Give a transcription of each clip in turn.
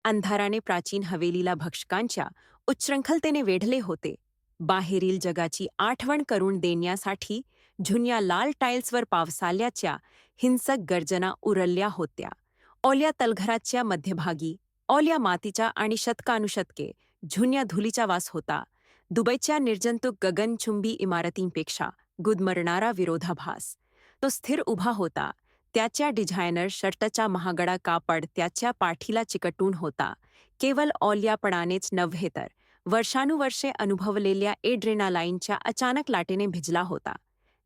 अंधाराने प्राचीन हवेलीला भक्षकांच्या उच्छृंखलतेने वेढले होते. बाहेरील जगाची आठवण करून देण्यासाठी जुन्या लाल टाईल्सवर पावसाल्याच्या हिंसक गर्जना उरल्या होत्या. ओल्या तलघराच्या मध्यभागी ओल्या मातीच्या आणि शतकानुशतके जुन्या धुलीचा वास होता. दुबईच्या निर्जंतुक गगनचुंबी इमारतींपेक्षा गुदमरणारा विरोधाभास. तो स्थिर उभा होता. त्याच्या डिझायनर शर्टचा महागडा कापड त्याच्या पाठीला चिकटून होता. केवळ ओल्यापणानेच नव्हे तर वर्षानुवर्षे अनुभवलेल्या एड्रेनालाईनच्या अचानक लाटेने भिजला होता.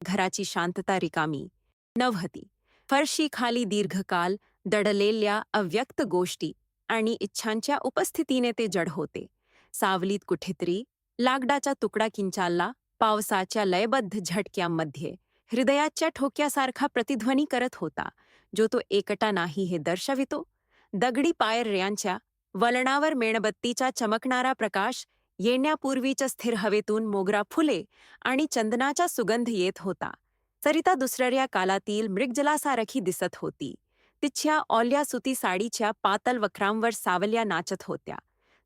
घराची शांतता रिकामी नव्हती. फरशीखाली दीर्घकाल दडलेल्या अव्यक्त गोष्टी आणि इच्छांच्या उपस्थितीने ते जड होते. सावलीत कुठेतरी लाकडाचा तुकडा किंचाळला. पावसाच्या लयबद्ध झटक्यांमध्ये हृदयाच्या ठोक्यासारखा प्रतिध्वनी करत होता, जो तो एकटा नाही हे दर्शवितो. दगडी पायऱ्यांच्या वळणावर मेणबत्तीचा चमकणारा प्रकाश येण्यापूर्वीच्या स्थिर हवेतून मोगरा फुले आणि चंदनाचा सुगंध येत होता. सरिता दुसऱ्या कालातील मृगजलासारखी दिसत होती. तिच्या ओल्या सुती साडीच्या पातळ वक्रांवर सावल्या नाचत होत्या.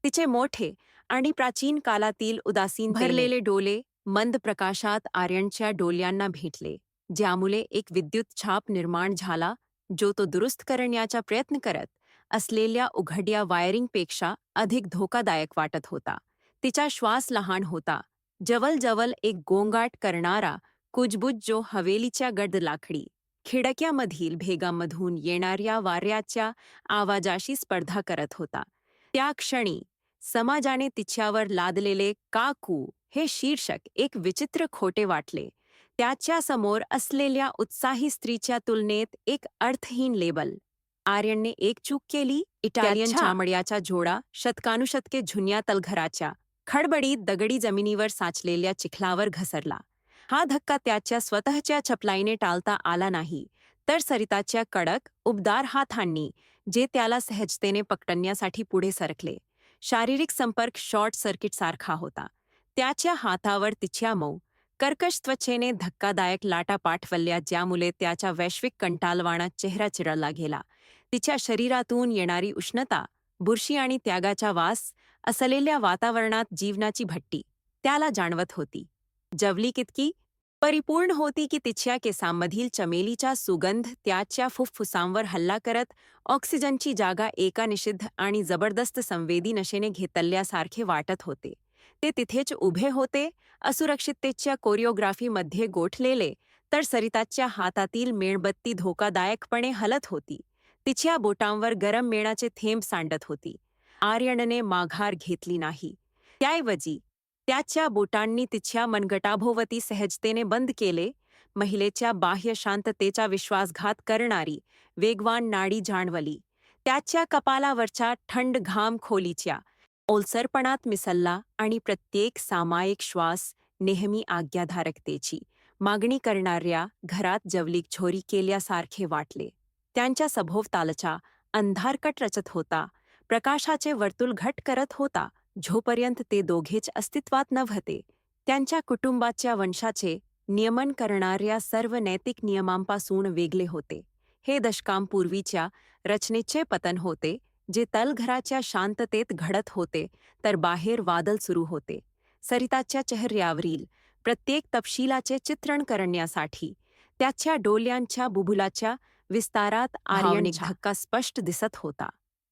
तिचे मोठे आणि प्राचीन कालातील उदासीन भरलेले डोळे मंद प्रकाशात आर्यनच्या डोळ्यांना भेटले, ज्यामुळे एक विद्युत छाप निर्माण झाला, जो तो दुरुस्त करण्याचा प्रयत्न करत असलेल्या उघड्या वायरिंगपेक्षा अधिक धोकादायक वाटत होता. तिचा श्वास लहान होता, जवळजवळ एक गोंगाट करणारा कुजबुज, जो हवेलीच्या गड लाकडी खिडक्यामधील भेगांमधून येणाऱ्या वाऱ्याच्या आवाजाशी स्पर्धा करत होता. त्या क्षणी समाजाने तिच्यावर लादलेले काकू हे शीर्षक एक विचित्र खोटे वाटले. त्याच्या समोर असलेल्या उत्साही स्त्रीच्या तुलनेत एक अर्थहीन लेबल. आर्यनने एक चूक केली. इटालियन चामड्याचा जोडा शतकानुशतके जुन्या तलघराच्या खडबडीत दगडी जमिनीवर साचलेल्या चिखलावर घसरला. हा धक्का त्याच्या स्वतःच्या चपलाईने टाळता आला नाही, तर सरिताच्या कडक, उबदार हातांनी, जे त्याला सहजतेने पकडण्यासाठी पुढे सरकले. शारीरिक संपर्क शॉर्ट सर्किटसारखा होता. त्याच्या हातावर तिच्या मऊ, कर्कश त्वचेने धक्कादायक लाटा पाठवल्या, ज्यामुळे त्याचा वैश्विक कंटाळवाणा चेहरा चिरडला गेला. तिच्या शरीरातून येणारी उष्णता, बुरशी आणि त्यागाचा वास असलेल्या वातावरणात जीवनाची भट्टी त्याला जाणवत होती. जवळीक इतकी परिपूर्ण होती की तिच्या केसांमधील चमेलीचा सुगंध त्याच्या फुफ्फुसांवर हल्ला करत ऑक्सिजनची जागा एका निषिद्ध आणि जबरदस्त संवेदी नशेने घेतल्यासारखे वाटत होते. ते तिथेच उभे होते, असुरक्षिततेच्या कोरिओग्राफीमध्ये गोठलेले, तर सरिताच्या हातातील मेणबत्ती धोकादायकपणे हलत होती. तिच्या बोटांवर गरम मेणाचे थेंब सांडत होती. आर्यनने माघार घेतली नाही. त्याऐवजी त्याच्या बोटांनी तिच्या मनगटाभोवती सहजतेने बंद केले. महिलेच्या बाह्य शांततेचा विश्वासघात करणारी वेगवान नाडी जाणवली. त्याच्या कपालावरचा थंड घाम खोलीच्या ओलसरपणात मिसळला आणि प्रत्येक सामायिक श्वास नेहमी आज्ञाधारकतेची मागणी करणाऱ्या घरात जवळीक चोरी केल्यासारखे वाटले. त्यांच्या सभोवतालचा अंधारकट रचत होता, प्रकाशाचे वर्तुळ घट करत होता, जोपर्यंत ते दोघेच अस्तित्वात नव्हते. त्यांच्या कुटुंबाच्या वंशाचे नियमन करणाऱ्या सर्व नैतिक नियमांपासून वेगळे होते. हे दशकांपूर्वीच्या रचनेचे पतन होते, जे तलघराच्या शांततेत घडत होते, तर बाहेर वादळ सुरू होते. सरिताच्या चेहऱ्यावरील प्रत्येक तपशिलाचे चित्रण करण्यासाठी त्याच्या डोळ्यांच्या बुबुलाच्या विस्तारात आर्यनिक धक्का स्पष्ट दिसत होता.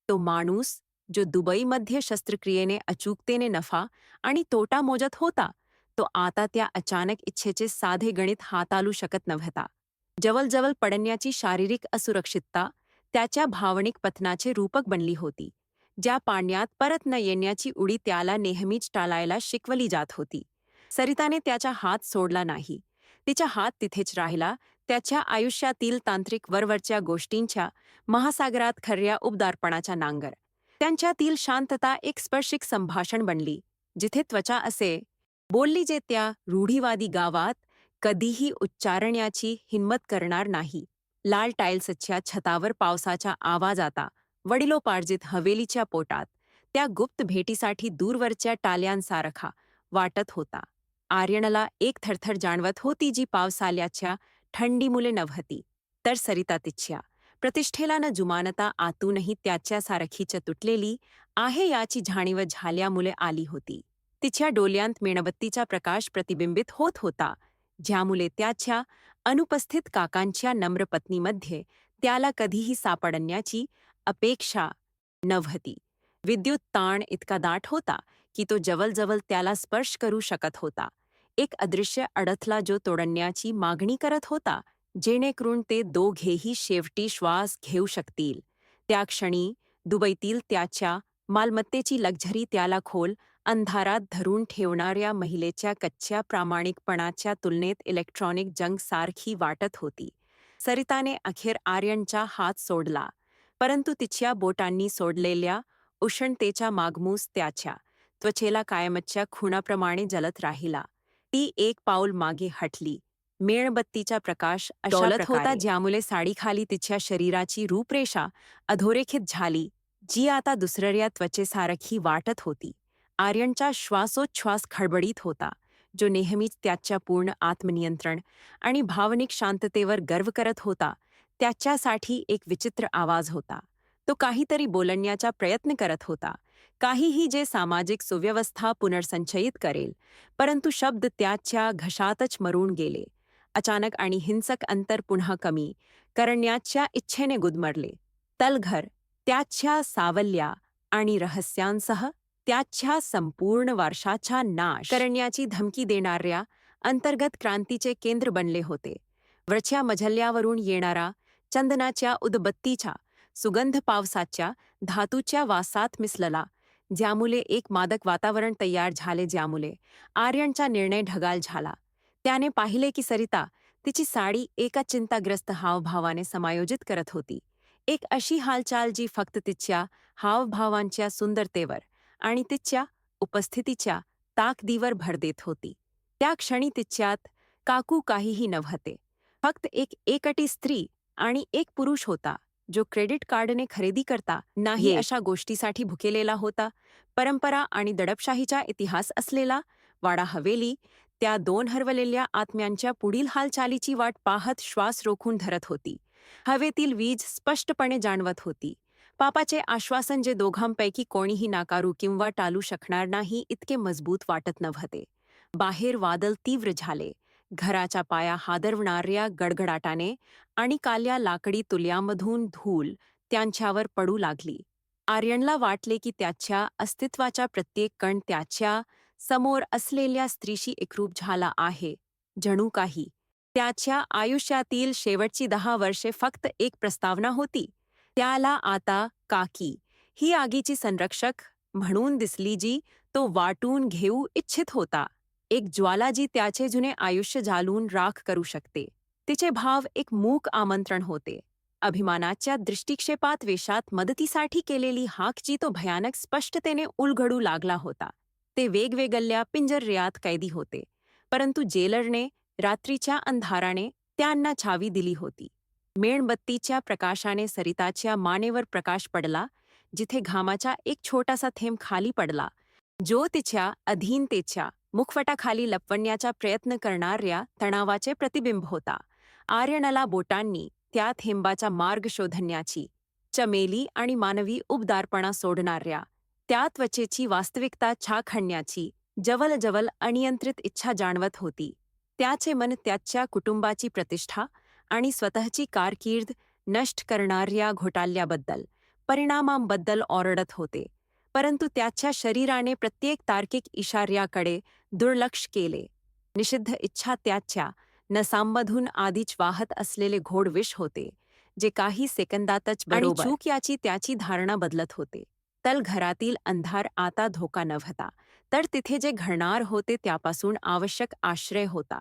तो माणूस, जो दुबईमध्ये शस्त्रक्रियेने अचूकतेने नफा आणि तोटा मोजत होता, तो आता त्या अचानक इच्छेचे साधे गणित हाताळू शकत नव्हता. जवळजवळ पडण्याची शारीरिक असुरक्षितता त्याच्या भावनिक पतनाचे रूपक बनली होती. ज्या पाण्यात परत न येण्याची उडी त्याला नेहमीच टाळायला शिकवली जात होती. सरिताने त्याचा हात सोडला नाही. तिचा हात तिथेच राहिला, त्याच्या आयुष्यातील तांत्रिक वरवरच्या गोष्टींच्या महासागरात खऱ्या उबदारपणाचा नांगर. त्यांच्यातील शांतता एक स्पर्शिक संभाषण बनली, जिथे त्वचा असे बोलली जे त्या रूढीवादी गावात कधीही उच्चारण्याची हिंमत करणार नाही. लाल टाईल्सच्या छतावर पावसाचा आवाज आता वडिलोपार्जित हवेलीच्या पोटात त्या गुप्त भेटीसाठी दूरवरच्या टाल्यांसारखा वाटत होता. आर्यनला एक थरथर जाणवत होती, जी पावसाल्याच्या थंडीमुळे नव्हती, तर सरिता तिच्या प्रतिष्ठेला न जुमानता आतूनही त्याच्यासारखी तुटलेली आहे याची जाणीव झाल्यामुळे आली होती. तिच्या डोळ्यांत मेणबत्तीचा प्रकाश प्रतिबिंबित होत होता, ज्यामुळे त्याच्या अनुपस्थित काकांच्या नम्र पत्नीमध्ये त्याला कधीही सापडण्याची अपेक्षा नव्हती. विद्युत ताण इतका दाट होता की तो जवळजवळ त्याला स्पर्श करू शकत होता. एक अदृश्य अडथळा जो तोडण्याची मागणी करत होता, जेणेकरून ते दोघेही शेवटी श्वास घेऊ शकतील. त्या क्षणी दुबईतील त्याच्या मालमत्तेची लक्झरी त्याला खोल अंधारात धरून ठेवणाऱ्या महिलेच्या कच्च्या प्रामाणिकपणाच्या तुलनेत इलेक्ट्रॉनिक जंगसारखी वाटत होती. सरिताने अखेर आर्यनचा हात सोडला, परंतु तिच्या बोटांनी सोडलेल्या उष्णतेचा मागमूस त्याच्या त्वचेला कायमच्या खुणाप्रमाणे जलत राहिला. ती एक पाऊल मागे हटली. मेणबत्तीचा प्रकाश डोलत होता, ज्यामुळे साडीखाली तिच्या शरीराची रूपरेषा अधोरेखित झाली, जी आता दुसऱ्या त्वचेसारखी वाटत होती. आर्यनचा श्वासोच्छ्वास खडबडीत होता, जो नेहमीच त्याच्या पूर्ण आत्मनियंत्रण आणि भावनिक शांततेवर गर्व करत होता. त्याच्यासाठी एक विचित्र आवाज होता. तो काहीतरी बोलण्याचा प्रयत्न करत होता, काहीही जे सामाजिक सुव्यवस्था पुनर्संचयित करेल, परंतु शब्द त्याच्या घशातच मरून गेले. अचानक आणि हिंसक अंतर पुन्हा कमी करण्याच्या इच्छेने गुदमरले. तलघर त्याच्या सावल्या आणि रहस्यांसह त्याच्या संपूर्ण वारशाचा नाश करण्याची धमकी देणाऱ्या अंतर्गत क्रांतीचे केंद्र बनले होते. वरच्या मजल्यावरून येणारा चंदनाच्या उदबत्तीचा सुगंध पावसाच्या धातूच्या वासात मिसळला, ज्यामुळे एक मादक वातावरण तयार झाले, ज्यामुळे आर्यनचा निर्णय ढगाळ झाला. त्याने पाहिले की सरिता तिची साडी एका चिंताग्रस्त हावभावाने समायोजित करत होती. एक अशी हालचाल जी फक्त तिच्या हावभावांच्या सुंदरतेवर आणि तिच्या उपस्थितीच्या ताकदीवर भर देत होती. त्या क्षणी तिच्यात काकू काहीही नव्हते, फक्त एक एकटी स्त्री आणि एक पुरुष होता, जो क्रेडिट कार्डने खरेदी करता नाही अशा गोष्टीसाठी भुकेलेला होता. परंपरा आणि दडपशाहीचा इतिहास असलेला वाडा हवेली त्या दोन हरवलेल्या आत्म्यांच्या पुढील हालचालीची वाट पाहत श्वास रोखून धरत होती. हवेतील वीज स्पष्टपणे जाणवत होती. पापाचे आश्वासन, जे दोघांपैकी कोणीही नाकारू किंवा टाळू शकणार नाही इतके मजबूत वाटत नव्हते. बाहेर वादळ तीव्र झाले, घराचा पाया हादरवणाऱ्या गडगडाटाने, आणि काल्या लाकडी तुल्यांमधून धूळ त्यांच्यावर पडू लागली. आर्यनला वाटले की त्याच्या अस्तित्वाचा प्रत्येक कण त्याच्या समोर असलेल्या स्त्रीशी एकरूप झाला आहे, जणू काही त्याच्या आयुष्यातील शेवटची 10 वर्षे फक्त एक प्रस्तावना होती. त्याला आता काकी ही आगीची संरक्षक म्हणून दिसली, जी तो वाटून घेऊ इच्छित होता. एक ज्वाला जी त्याचे जुने आयुष्य जाळून राख करू शकते. तिचे भाव एक मूक आमंत्रण होते. अभिमानाच्या दृष्टिक्षेपात वेशात मदतीसाठी केलेली हाक, जी तो भयानक स्पष्टतेने उलगडू लागला होता. ते वेगवेगळ्या पिंजऱ्यात कैदी होते, परंतु जेलरने रात्रीच्या अंधाराने त्यांना छावी दिली होती. मेणबत्तीच्या प्रकाशाने सरिताच्या मानेवर प्रकाश पडला, जिथे घामाचा एक छोटासा थेंब खाली पडला, जो तिच्या अधीनतेच्या मुखवटाखाली लपवण्याचा प्रयत्न करणाऱ्या तणावाचे प्रतिबिंब होता. आर्यनला बोटांनी त्या थेंबाचा मार्ग शोधण्याची, चमेली आणि मानवी उबदारपणा सोडणाऱ्या त्या त्वचेची वास्तविकता छाखण्याची जवळजवळ अनियंत्रित इच्छा जाणवत होती. त्याचे मन त्याच्या कुटुंबाची प्रतिष्ठा आणि स्वतःची कारकीर्द नष्ट करणाऱ्या घोटाळ्याबद्दल, परिणामांबद्दल ओरडत होते, परंतु त्याच्या शरीराने प्रत्येक तार्किक इशाऱ्याकडे दुर्लक्ष केले. निषिद्ध इच्छा त्याच्या नसांमधून आधीच वाहत असलेले घोड विष होते, जे काही सेकंदातच आणि चूक याची त्याची धारणा बदलत होते. तलघरातील अंधार आता धोका नव्हता, तर तिथे जे घडणार होते त्यापासून आवश्यक आश्रय होता.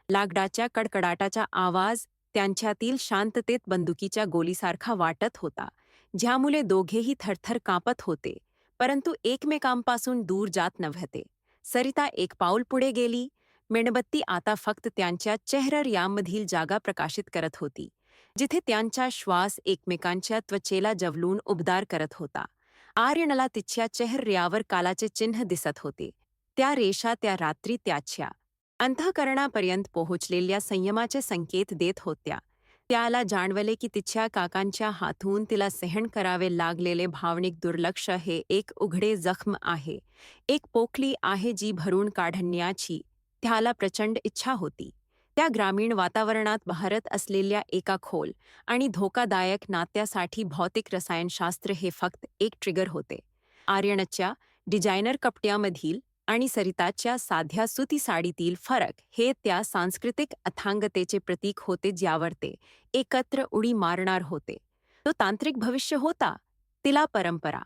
लाकडाच्या कडकडाटाचा आवाज त्यांच्यातील शांततेत बंदुकीच्या गोलीसारखा वाटत होता, ज्यामुळे दोघेही थरथर कापत होते, परंतु एकमेकांपासून दूर जात नव्हते. सरिता एक पाऊल पुढे गेली. मेणबत्ती आता फक्त त्यांच्या चेहऱ्यामधील जागा प्रकाशित करत होती, जिथे त्यांचा श्वास एकमेकांच्या त्वचेला जवळून उबदार करत होता. आर्यनला तिच्या चेहऱ्यावर कालाचे चिन्ह दिसत होते. त्या रेषा त्या रात्री त्याच्या अंतःकरणापर्यंत पोहोचलेल्या संयमाचे संकेत देत होत्या. त्याला जाणवले की तिच्या काकांच्या हातून तिला सहन करावे लागलेले भावनिक दुर्लक्ष हे एक उघडे जखम आहे, एक पोकळी आहे जी भरून काढण्याची त्याला प्रचंड इच्छा होती. त्या ग्रामीण वातावरणात बहरत असलेल्या एका खोल आणि धोकादायक नात्यासाठी भौतिक रसायनशास्त्र हे फक्त एक ट्रिगर होते. आर्यनच्या डिझायनर कपड्यामधील आणि सरिताच्या साध्या सुती साडीतील फरक हे त्या सांस्कृतिक अथांगतेचे प्रतीक होते ज्यावर ते एकत्र उडी मारणार होते. तो तांत्रिक भविष्य होता. तिला परंपरा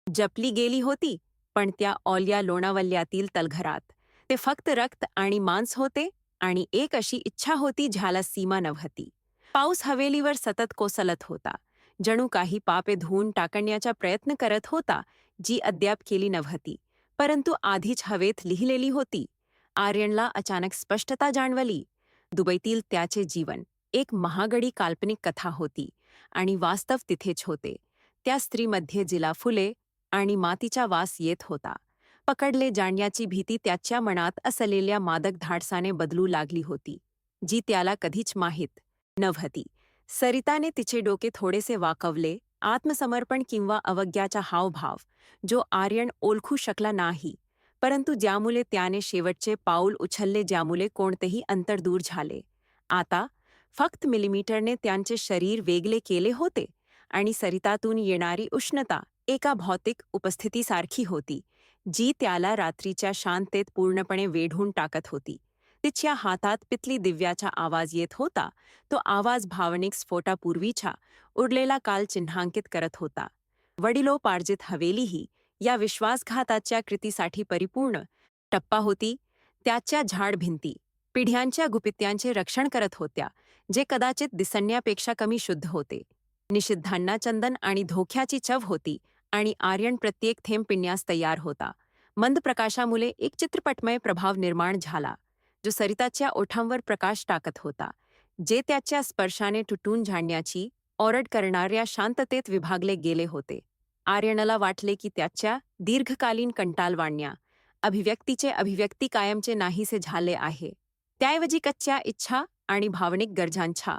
जपली गेली होती, पण त्या ओल्या लोणावल्यातील तलघरात ते फक्त रक्त आणि मांस होते आणि एक अशी इच्छा होती ज्याला सीमा नव्हती. पाऊस हवेलीवर सतत कोसळत होता, जणू काही पापे धुवून टाकण्याचा प्रयत्न करत होता, जी अद्याप केली नव्हती, परंतु आधीच हवेत लिहिलेली होती. आर्यनला अचानक स्पष्टता जाणवली. दुबईतील त्याचे जीवन एक महागडी काल्पनिक कथा होती आणि वास्तव तिथेच होते. त्या स्त्रीमध्ये जिला फुले आणि मातीचा वास येत होता. पकडले जाण्याची भीती त्याच्या मनात असलेल्या मादक धाडसाने बदलू लागली होती, जी त्याला कधीच माहीत नव्हती. सरिताने तिचे डोके थोडेसे वाकवले, आत्मसमर्पण किंवा अवज्ञाचा हावभाव, जो आर्यन ओळखू शकला नाही, परंतु ज्यामुळे त्याने शेवटचे पाऊल उचलले, ज्यामुळे कोणतेही अंतर दूर झाले. आता फक्त मिलीमीटरने त्यांचे शरीर वेगळे केले होते आणि सरितातून येणारी उष्णता एका भौतिक उपस्थितीसारखी होती, जी त्याला रात्रीच्या शांततेत पूर्णपणे वेढून टाकत होती. तिच्या हातात पितली दिव्याचा आवाज येत होता. तो आवाज भावनिक स्फोटापूर्वीचा उरलेला काल चिन्हांकित करत होता. वडिलोपार्जित हवेलीही या विश्वासघाताच्या कृतीसाठी परिपूर्ण टप्पा होती. त्याच्या झाड भिंती पिढ्यांच्या गुपित्यांचे रक्षण करत होत्या, जे कदाचित दिसण्यापेक्षा कमी शुद्ध होते. निषिद्धांना चंदन आणि धोक्याची चव होती आणि आर्यन प्रत्येक थेंब पिण्यास तयार होता. मंद प्रकाशामुळे एक चित्रपटमय प्रभाव निर्माण झाला, जो सरिताच्या ओठांवर प्रकाश टाकत होता, जे त्याच्या स्पर्शाने तुटून जाण्याची ओरड करणाऱ्या शांततेत विभागले गेले होते. आर्यनला वाटले की त्याच्या दीर्घकालीन कंटाळवाण्या अभिव्यक्तीचे अभिव्यक्ती कायमचे नाहीसे झाले आहे. त्याऐवजी कच्च्या इच्छा आणि भावनिक गरजांचा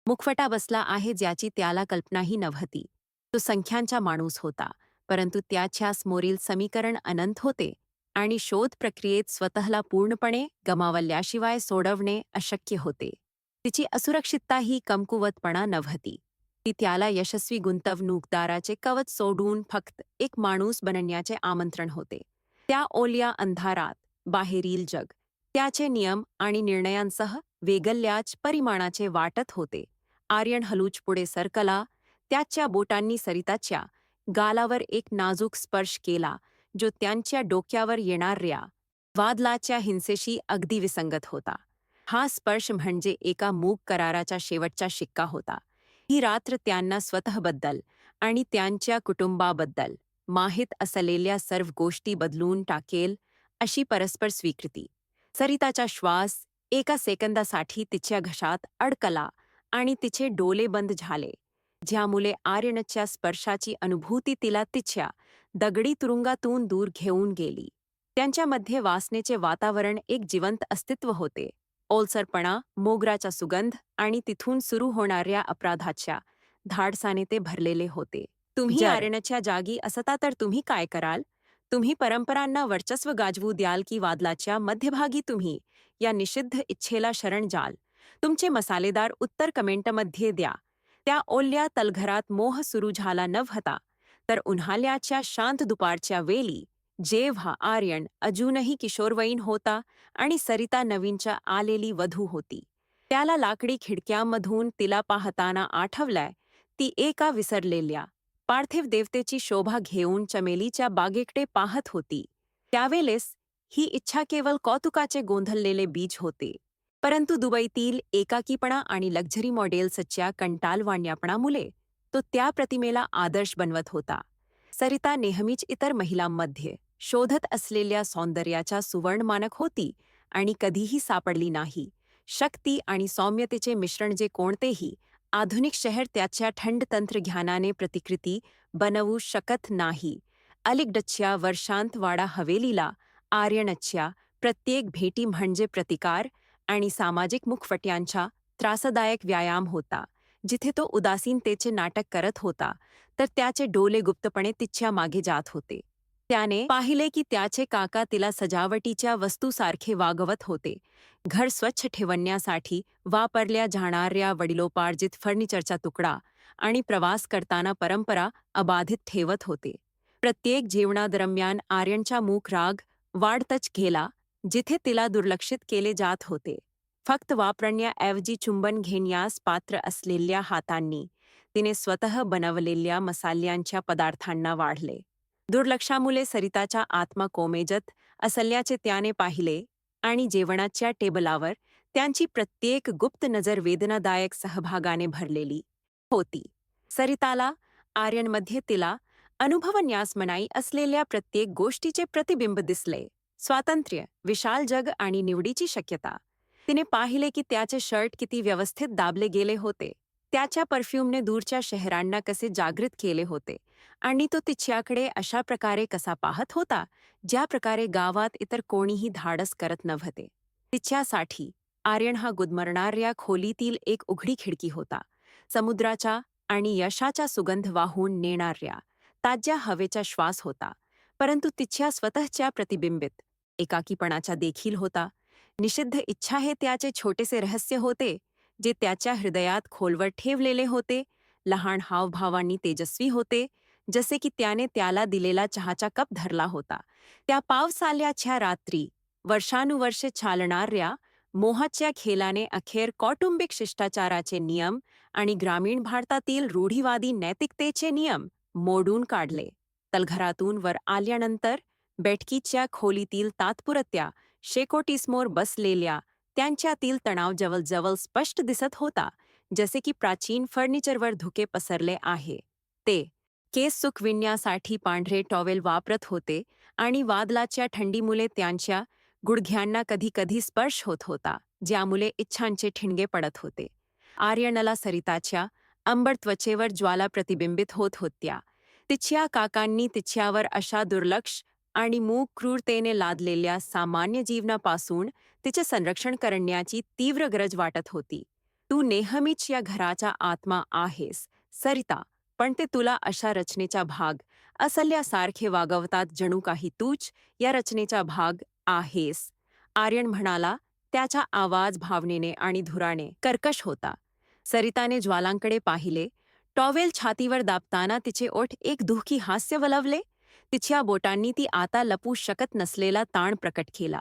मुखवटा बसला आहे, ज्याची त्याला कल्पनाही नव्हती. तो संख्यांचा माणूस होता, परंतु त्याच्या समोरील समीकरण अनंत होते आणि शोध प्रक्रियेत स्वतःला पूर्णपणे गमावल्याशिवाय सोडवणे अशक्य होते. तिची असुरक्षितता ही कमकुवतपणा नव्हती. ती त्याला यशस्वी गुंतवणूकदाराचे कवच सोडून फक्त एक माणूस बनण्याचे आमंत्रण होते. त्या ओल्या अंधारात बाहेरील जग त्याचे नियम आणि निर्णयांसह वेगळ्याच परिमाणाचे वाटत होते. आर्यन हलूच पुढे सरकला. त्याच्या बोटांनी सरिताच्या गालावर एक नाजूक स्पर्श केला, जो त्यांच्या डोक्यावर येणाऱ्या वादळाच्या हिंसेशी अगदी विसंगत होता. हा स्पर्श म्हणजे एका मूक कराराचा शेवटचा शिक्का होता. ही रात्र त्यांना स्वतःबद्दल आणि त्यांच्या कुटुंबाबद्दल माहीत असलेल्या सर्व गोष्टी बदलून टाकेल अशी परस्पर स्वीकृती. सरिताचा श्वास एका सेकंदासाठी तिच्या घशात अडकला आणि तिचे डोळे बंद झाले, ज्यामुळे आर्यनच्या स्पर्शाची अनुभूती तिला तिच्या दगडी तुरुंगातून दूर घेऊन गेली. त्यांच्यामध्ये वासनेचे वातावरण एक जिवंत अस्तित्व होते. ओलसरपणा, मोगराचा सुगंध आणि तिथून सुरू होणाऱ्या अपराधाच्या धाडसाने ते भरलेले होते. तुम्ही आर्यनच्या जागी असता तर तुम्ही काय कराल? तुम्ही परंपरांना वर्चस्व गाजवू द्याल की वादळाच्या मध्यभागी तुम्ही या निषिद्ध इच्छेला शरण जाल? तुमचे मसालेदार उत्तर कमेंटमध्ये द्या. त्या ओल्या तलघरात मोह सुरू झाला नव्हता, तर उन्हाळ्याच्या शांत दुपारच्या वेळी, जेव्हा आर्यन अजूनही किशोरवयीन होता आणि सरिता नवीनच्या आलेली वधू होती. त्याला लाकडी खिडक्यांमधून तिला पाहताना आठवलंय, ती एका विसरलेल्या पार्थिव देवतेची शोभा घेऊन चमेलीच्या बागेकडे पाहत होती. त्यावेळेस ही इच्छा केवळ कौतुकाचे गोंधळलेले बीज होते, परंतु दुबईतील एकाकीपणा आणि लक्झरी मॉडेल्सच्या कंटाळवाण्यापणामुळे तो त्या प्रतिमेला आदर्श बनवत होता. सरिता नेहमीच इतर महिलांमध्ये शोधत असलेल्या सौंदर्याचा सुवर्णमानक होती आणि कधीही सापडली नाही. शक्ती आणि सौम्यतेचे मिश्रण जे कोणतेही आधुनिक शहर त्याच्या थंड तंत्रज्ञानाने प्रतिकृती बनवू शकत नाही. अलीकडच्या वर्षांत वाडा हवेलीला आर्यनच्या प्रत्येक भेटी म्हणजे प्रतिकार आणि सामाजिक मुखवट्यांचा त्रासदायक व्यायाम होता, जिथे तो उदासीनतेचे नाटक करत होता तर त्याचे डोले गुप्तपणे तिच्या मागे जात होते. त्याने पाहिले की त्याचे काका तिला सजावटीच्या वस्तूसारखे वागवत होते. घर स्वच्छ ठेवण्यासाठी वापरल्या जाणाऱ्या वडिलोपार्जित फर्निचरचा तुकडा आणि प्रवास करताना परंपरा अबाधित ठेवत होते. प्रत्येक जेवणादरम्यान आर्यनचा मुख राग वाढतच गेला, जिथे तिला दुर्लक्षित केले जात होते. फक्त वापरण्याऐवजी चुंबन घेण्यास पात्र असलेल्या हातांनी तिने स्वतः बनवलेल्या मसाल्यांच्या पदार्थांना वाढले. दुर्लक्षामुळे सरिताचा आत्मा कोमेजत असल्याचे त्याने पाहिले आणि जेवणाच्या टेबलावर त्यांची प्रत्येक गुप्त नजर वेदनादायक सहभागाने भरलेली होती. सरिताला आर्यनमध्ये तिला अनुभवण्यास मनाई असलेल्या प्रत्येक गोष्टीचे प्रतिबिंब दिसले. स्वातंत्र्य, विशाल जग आणि निवडीची शक्यता. तिने पाहिले की त्याचे शर्ट किती व्यवस्थित दाबले गेले होते. त्याच्या परफ्यूमने दूरच्या शहरांना कसे जागृत केले होते आणि तो तिच्याकडे अशा प्रकारे कसा पाहत होता, ज्या प्रकारे गावात इतर कोणीही धाडस करत नव्हते. तिच्यासाठी आर्यन हा गुदमरणाऱ्या खोलीतील एक उघडी खिडकी होता. समुद्राचा आणि यशाचा सुगंध वाहून नेणाऱ्या ताज्या हवेचा श्वास होता, परंतु तिच्या स्वतःच्या प्रतिबिंबित एकाकीपणाचा देखील होता. निषिद्ध इच्छा हे त्याचे छोटेसे रहस्य होते, जे त्याच्या हृदयात खोलवर ठेवलेले होते. लहान हावभावांनी तेजस्वी होते, जसे की त्याने त्याला दिलेला चहाचा कप धरला होता. त्या पावसाळ्याच्या रात्री वर्षानुवर्षे चालणाऱ्या मोहाच्या खेळाने अखेर कौटुंबिक शिष्टाचाराचे नियम आणि ग्रामीण भारतातील रूढीवादी नैतिकतेचे नियम मोडून काढले. तलघरातून वर आल्यानंतर बैठकीच्या खोलीतील तात्पुरत्या शेकोटीसमोर बसलेल्या त्यांच्यातील तणाव जवळजवळ स्पष्ट दिसत होता, जसे की प्राचीन फर्निचरवर धुके पसरले आहे. ते केस सुकविण्यासाठी पांढरे टॉवेल वापरत होते आणि वादळाच्या थंडीमुळे त्यांच्या गुडघ्यांना कधी-कधी स्पर्श होत होता, ज्यामुळे इच्छांचे ठिणगे पडत होते. आर्यनला सरिताच्या अंबर त्वचेवर ज्वाला प्रतिबिंबित होत होत्या. तिच्या काकांनी तिच्यावर अशा दुर्लक्ष आणि मूक क्रूरतेने लादलेल्या सामान्य जीवनापासून तिचे संरक्षण करण्याची तीव्र गरज वाटत होती. तू नेहमीच या घराचा आत्मा आहेस, सरिता, पण ते तुला अशा रचनेचा भाग असल्यासारखे वागवतात जणू काही तूच या रचनेचा भाग आहेस. आर्यन म्हणाला, त्याचा आवाज भावनेने आणि धुराने कर्कश होता. सरिताने ज्वालांकडे पाहिले. टॉवेल छातीवर दाबताना तिचे ओठ एक दुःखी हास्य वलवले. तिच्या बोटांनी ती आता लपू शकत नसलेला ताण प्रकट केला.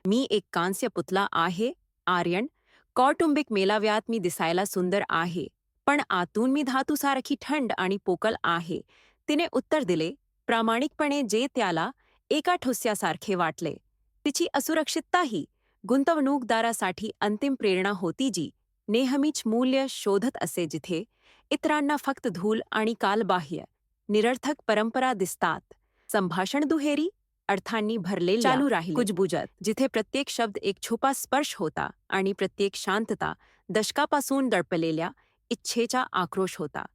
मी एक कांस्य पुतळा आहे, आर्यन. कौटुंबिक मेळाव्यात मी दिसायला सुंदर आहे, पण आतून मी धातूसारखी थंड आणि पोकळ आहे, तिने उत्तर दिले, प्रामाणिकपणे, जे त्याला एका ठुस्यासारखे वाटले. तिची असुरक्षितताही गुंतवणूकदारासाठी अंतिम प्रेरणा होती, जी नेहमीच मूल्य शोधत असे जिथे इतरांना फक्त धूल आणि कालबाह्य निरर्थक परंपरा दिसतात. संभाषण दुहेरी अर्थांनी भरलेले चालू राहिले, कुजबुजत, जिथे प्रत्येक शब्द एक छुपा स्पर्श होता आणि प्रत्येक शांतता दशकापासून दडपलेल्या इच्छेचा आक्रोश होता.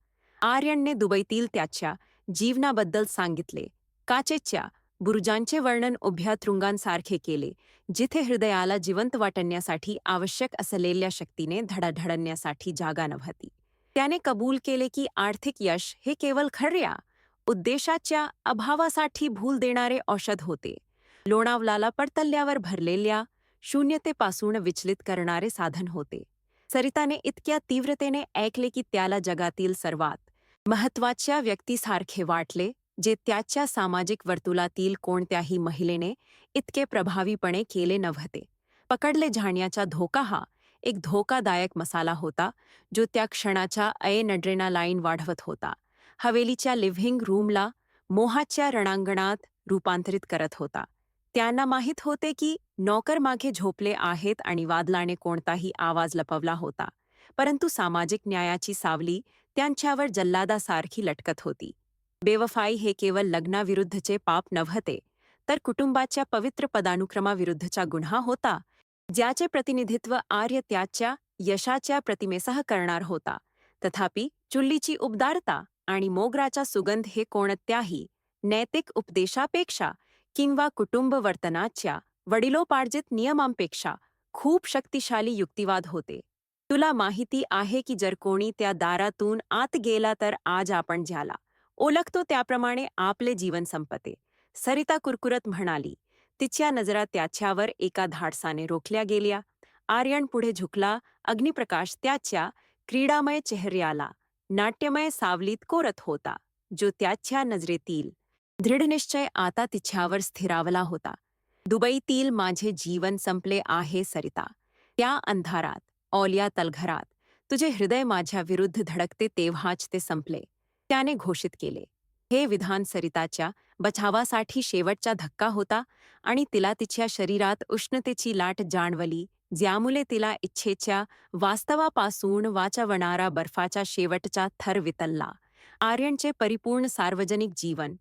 आर्यनने दुबईतील त्याच्या जीवनाबद्दल सांगितले. काचेच्या बुरुजांचे वर्णन उभ्या तुरुंगांसारखे केले, जिथे हृदयाला जिवंत वाटण्यासाठी आवश्यक असलेल्या शक्तीने धडधडण्यासाठी जागा नव्हती. त्याने कबूल केले की आर्थिक यश हे केवळ खऱ्या उद्देशाच्या अभावासाठी भूल देणारे औषध होते. लोणावळ्याला पडतल्यावर भरलेल्या शून्यतेपासून विचलित करणारे साधन होते. सरिताने इतक्या तीव्रतेने ऐकले की त्याला जगातील सर्वात महत्त्वाच्या व्यक्तीसारखे वाटले, जे त्याच्या सामाजिक वर्तुळातील कोणत्याही महिलेने इतके प्रभावीपणे केले नव्हते. पकडले जाण्याचा धोका हा एक धोकादायक मसाला होता, जो त्या क्षणाच्या एड्रेनालाईन वाढवत होता. हवेलीच्या लिव्हिंग रूमला मोहाच्या रणांगणात रूपांतरित करत होता. त्यांना माहीत होते की नौकर मागे झोपले आहेत आणि वादळाने कोणताही आवाज लपवला होता, परंतु सामाजिक न्यायाची सावली त्यांच्यावर जल्लादासारखी लटकत होती. बेवफाई हे केवळ लग्नाविरुद्धचे पाप नव्हते, तर कुटुंबाच्या पवित्र पदानुक्रमाविरुद्धचा गुन्हा होता, ज्याचे प्रतिनिधित्व आर्य त्याच्या यशाच्या प्रतिमेसह करणार होता. तथापि चुल्लीची उबदारता आणि मोगराचा सुगंध हे कोणत्याही नैतिक उपदेशापेक्षा किंवा कुटुंब वर्तनाच्या वडिलोपार्जित नियमांपेक्षा खूप शक्तिशाली युक्तिवाद होते. तुला माहिती आहे की जर कोणी त्या दारातून आत गेला तर आज आपण ज्याला ओळखतो त्याप्रमाणे आपले जीवन संपते, सरिता कुरकुरत म्हणाली. तिच्या नजरा त्याच्यावर एका धाडसाने रोखल्या गेल्या. आर्यन पुढे झुकला. अग्निप्रकाश त्याच्या क्रीडामय चेहऱ्याला नाट्यमय सावलीत कोरत होता, जो त्याच्या नजरेतील दृढनिश्चय आता तिच्यावर स्थिरावला होता. दुबईतील माझे जीवन संपले आहे सरिता. त्या अंधारात, ओल्या तलघरात तुझे हृदय माझ्या विरुद्ध धडकते तेव्हाच ते संपले, त्याने घोषित केले. हे विधान सरिताच्या बचावासाठी शेवटचा धक्का होता आणि तिला तिच्या शरीरात उष्णतेची लाट जाणवली, ज्यामुळे तिला इच्छेच्या वास्तवापासून वाचवणारा बर्फाचा शेवटचा थर वितळला. आर्यनचे परिपूर्ण सार्वजनिक जीवन,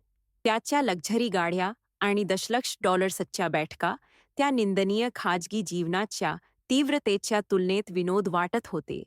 त्याच्या लक्झरी गाड्या आणि दशलक्ष डॉलर्सच्या बैठका त्या निंदनीय खाजगी जीवनाच्या तीव्रतेच्या तुलनेत विनोद वाटत होते.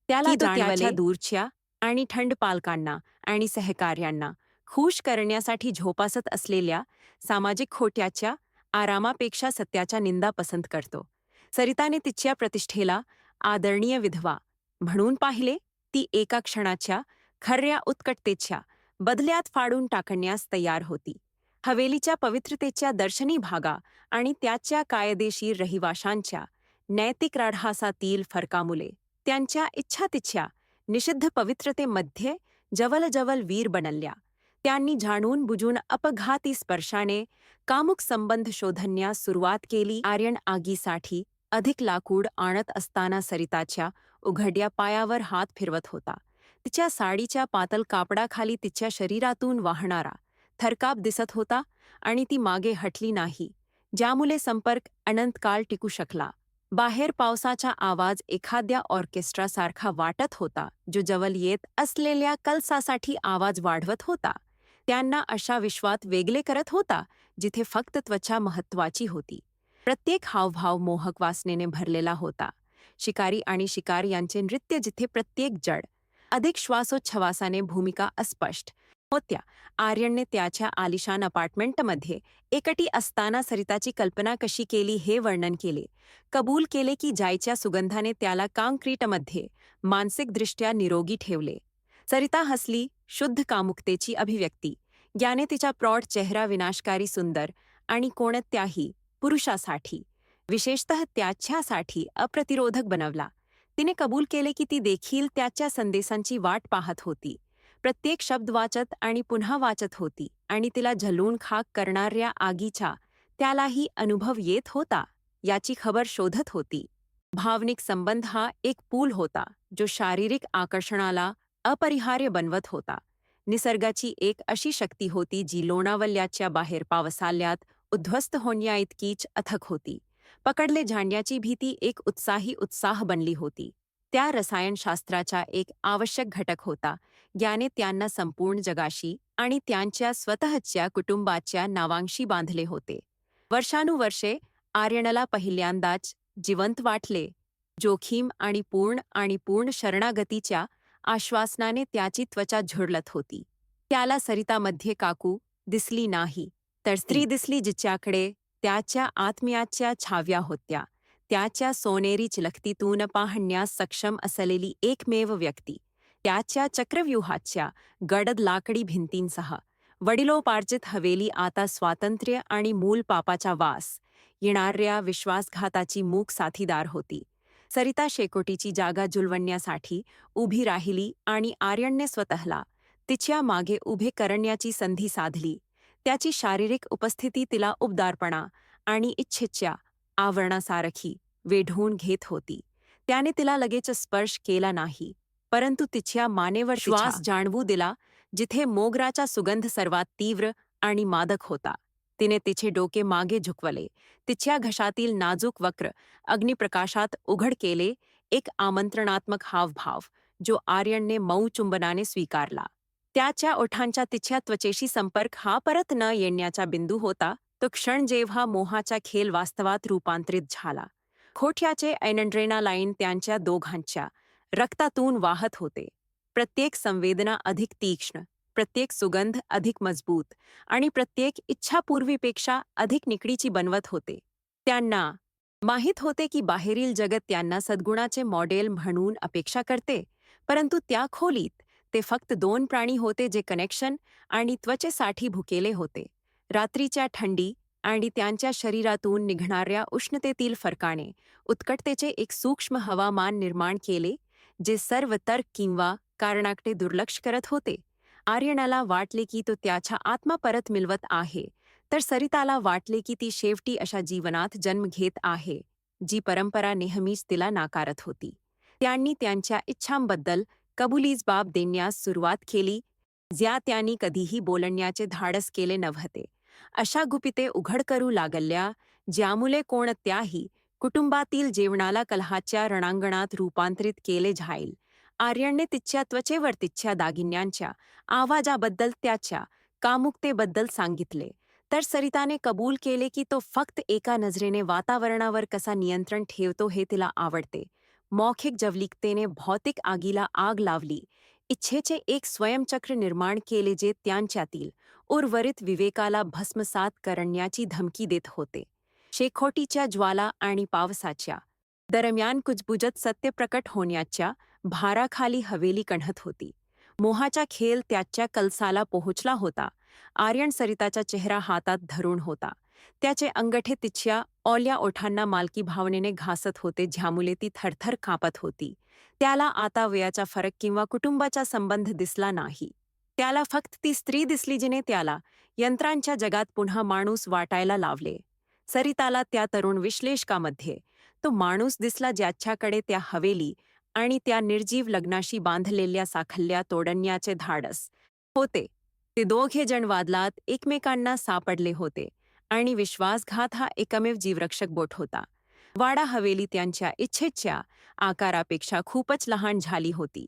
त्याला त्याच्या दूरच्या आणि थंड पालकांना आणि सहकार्यांना खुश करण्यासाठी झोपासत असलेल्या सामाजिक खोट्याच्या आरामापेक्षा सत्याच्या निंदा पसंत करतो. सरिताने तिच्या प्रतिष्ठेला आदरणीय विधवा म्हणून पाहिले. ती एका क्षणाच्या खऱ्या उत्कटतेच्या बदल्यात फाडून टाकण्यास तयार होती. हवेलीच्या पवित्रतेच्या दर्शनी भागा आणि त्याच्या कायदेशीर रहिवाशांच्या नैतिक राढासातील फरकामुळे त्यांच्या इच्छा तिच्या निषिद्ध पवित्रतेमध्ये जवळजवळ वीर बनल्या. त्यांनी जाणून बुजून अपघाती स्पर्शाने कामुक संबंध शोधण्यास सुरुवात केली. आर्यन आगीसाठी अधिक लाकूड आणत असताना सरिताच्या उघड्या पायावर हात फिरवत होता. तिच्या साडीच्या पातळ कापडाखाली तिच्या शरीरातून वाहणारा थरकाप दिसत होता आणि ती मागे हटली नाही, ज्यामुळे संपर्क अनंतकाळ टिकू शकला. बाहेर पावसाचा आवाज एखाद्या ऑर्केस्ट्रासारखा वाटत होता, जो जवळ येत असलेल्या कलसासाठी आवाज वाढवत होता. त्यांना अशा विश्वात वेगळे करत होता जिथे फक्त त्वचा महत्त्वाची होती. प्रत्येक हावभाव मोहक वासनेने भरलेला होता. शिकारी आणि शिकार यांचे नृत्य, जिथे प्रत्येक जड अधिक श्वासोच्छवासाने भूमिका अस्पष्ट होत्या. आर्यनने त्याच्या आलिशान अपार्टमेंटमध्ये एकटी असताना सरिताची कल्पना कशी केली हे वर्णन केले. कबूल केले की जायच्या सुगंधाने त्याला काँक्रीटमध्ये मानसिकदृष्ट्या निरोगी ठेवले. सरिता हसली, शुद्ध कामुकतेची अभिव्यक्ती. ज्याने तिचा प्रौढ चेहरा विनाशकारी सुंदर आणि कोणत्याही पुरुषासाठी, विशेषतः त्याच्यासाठी, अप्रतिरोधक बनवला. तिने कबूल केले की ती देखील त्याच्या संदेशांची वाट पाहत होती. प्रत्येक शब्द वाचत आणि पुन्हा वाचत होती आणि तिला झलून खाक करणाऱ्या आगीचा त्यालाही अनुभव येत होता याची खबर शोधत होती. भावनिक संबंध हा एक पूल होता, जो शारीरिक आकर्षणाला अपरिहार्य बनवत होता. निसर्गाची एक अशी शक्ती होती जी लोणावल्याच्या बाहेर पावसाळ्यात उद्ध्वस्त होण्याइतकीच अथक होती. पकडले जाण्याची भीती एक उत्साही उत्साह बनली होती. त्या रसायनशास्त्राचा एक आवश्यक घटक होता, ज्याने त्यांना संपूर्ण जगाशी आणि त्यांच्या स्वतःच्या कुटुंबाच्या नावांशी बांधले होते. वर्षानुवर्षे आर्यनला पहिल्यांदाच जिवंत वाटले. जोखीम आणि पूर्ण शरणागतीच्या आश्वासनाने त्याची त्वचा झुरलत होती. त्याला सरितामध्ये काकू दिसली नाही, तर स्त्री दिसली जिच्याकडे त्याच्या आत्म्याच्या छाव्या होत्या. त्याच्या सोनेरी चिलखतीतून पाहण्यास सक्षम असलेली एकमेव व्यक्ती. त्याच्या चक्रव्यूहाच्या गडद लाकडी भिंतींसह वडिलोपार्जित हवेली आता स्वातंत्र्य आणि मूल पापाचा वास येणाऱ्या विश्वासघाताची मूक साथीदार होती. सरिता शेकोटीची जागा जुळवण्यासाठी उभी राहिली आणि आर्यनने स्वतःला तिच्या मागे उभे करण्याची संधी साधली. त्याची शारीरिक उपस्थिती तिला उबदारपणा आणि इच्छेच्या आवरणासारखी वेढून घेत होती. त्याने तिला लगेच स्पर्श केला नाही, परंतु तिच्या मानेवर श्वास जाणवू दिला, जिथे मोगराचा सुगंध सर्वात तीव्र आणि मादक होता. तिने तिचे डोके मागे झुकवले, तिच्या घशातील नाजूक वक्र अग्निप्रकाशात उघड केले, एक आमंत्रणात्मक हावभाव जो आर्यनने मऊ चुंबनाने स्वीकारला. त्याच्या ओठांचा तिच्या त्वचेशी संपर्क हा परत न येण्याचा बिंदू होता, तो क्षण जेव्हा मोहाचा खेळ वास्तवात रूपांतरित झाला. खोट्याचे ॲड्रेनालाईन त्यांच्या दोघांच्या रक्तातून वाहत होते. प्रत्येक संवेदना अधिक तीक्ष्ण, प्रत्येक सुगंध अधिक मजबूत आणि प्रत्येक इच्छा पूर्वीपेक्षा अधिक निकडीची बनवत होते. त्यांना माहीत होते की बाहेरील जगत त्यांना सद्गुणाचे मॉडेल म्हणून अपेक्षा करते, परंतु त्या खोलीत ते फक्त दोन प्राणी होते जे कनेक्शन आणि त्वचेसाठी भुकेले होते. रात्रीच्या थंडी आणि त्यांच्या शरीरातून निघणाऱ्या उष्णतेतील फरकाने उत्कटतेचे एक सूक्ष्म हवामान निर्माण केले, जे सर्व तर्क किंवा कारणाकडे दुर्लक्ष करत होते. आर्यनाला वाटले की तो त्याचा आत्मा परत मिळवत आहे, तर सरिताला वाटले की ती शेवटी अशा जीवनात जन्म घेत आहे जी परंपरा नेहमीच तिला नाकारत होती. त्यांनी त्यांच्या इच्छांबद्दल कबुलीच बाब देण्यास सुरुवात केली, ज्या त्यांनी कधीही बोलण्याचे धाडस केले नव्हते. अशा गुपिते उघड करू लागल्या, ज्यामुळे कोणत्याही कुटुंबातील जेवणाला कलहाच्या रणांगणात रूपांतरित केले जाईल. आर्यनने तिच्या त्वचेवर तिच्या दागिन्यांच्या आवाजाबद्दल त्याच्या कामुकतेबद्दल सांगितले, तर सरिताने कबूल केले की तो फक्त एका नजरेने वातावरणावर कसा नियंत्रण ठेवतो हे तिला आवडते. मौखिक जवलिकतेने भौतिक आगीला आग लावली, इच्छेचे एक स्वयंचक्र निर्माण केले जे त्यांच्यातील उर्वरित विवेकाला भस्मसात करण्याची धमकी देत होते. शेकोटीच्या ज्वाला आणि पावसाच्या दरम्यान कुजबुजत सत्य प्रकट होण्याच्या भाराखाली हवेली कण्हत होती. मोहाचा खेळ त्याच्या कलसाला पोहोचला होता. आर्यन सरिताचा चेहरा हातात धरून होता. त्याचे अंगठे तिच्या ओल्या ओठांना मालकी भावनेने घासत होते, ज्यामुळे ती थरथर कापत होती. त्याला आता वयाचा फरक किंवा कुटुंबाचा संबंध दिसला नाही. त्याला फक्त ती स्त्री दिसली जिने त्याला यंत्रांच्या जगात पुन्हा माणूस वाटायला लावले. सरिताला त्या तरुण विश्लेषकामध्ये तो माणूस दिसला ज्याच्याकडे त्या हवेली आणि त्या निर्जीव लग्नाशी बांधलेल्या साखल्या तोडण्याचे धाडस होते. ते दोघे जण वादलात एकमेकांना सापडले होते आणि विश्वासघात हा एकमेव जीवरक्षक बोट होता. वाडा हवेली त्यांच्या इच्छेच्या आकारापेक्षा खूपच लहान झाली होती.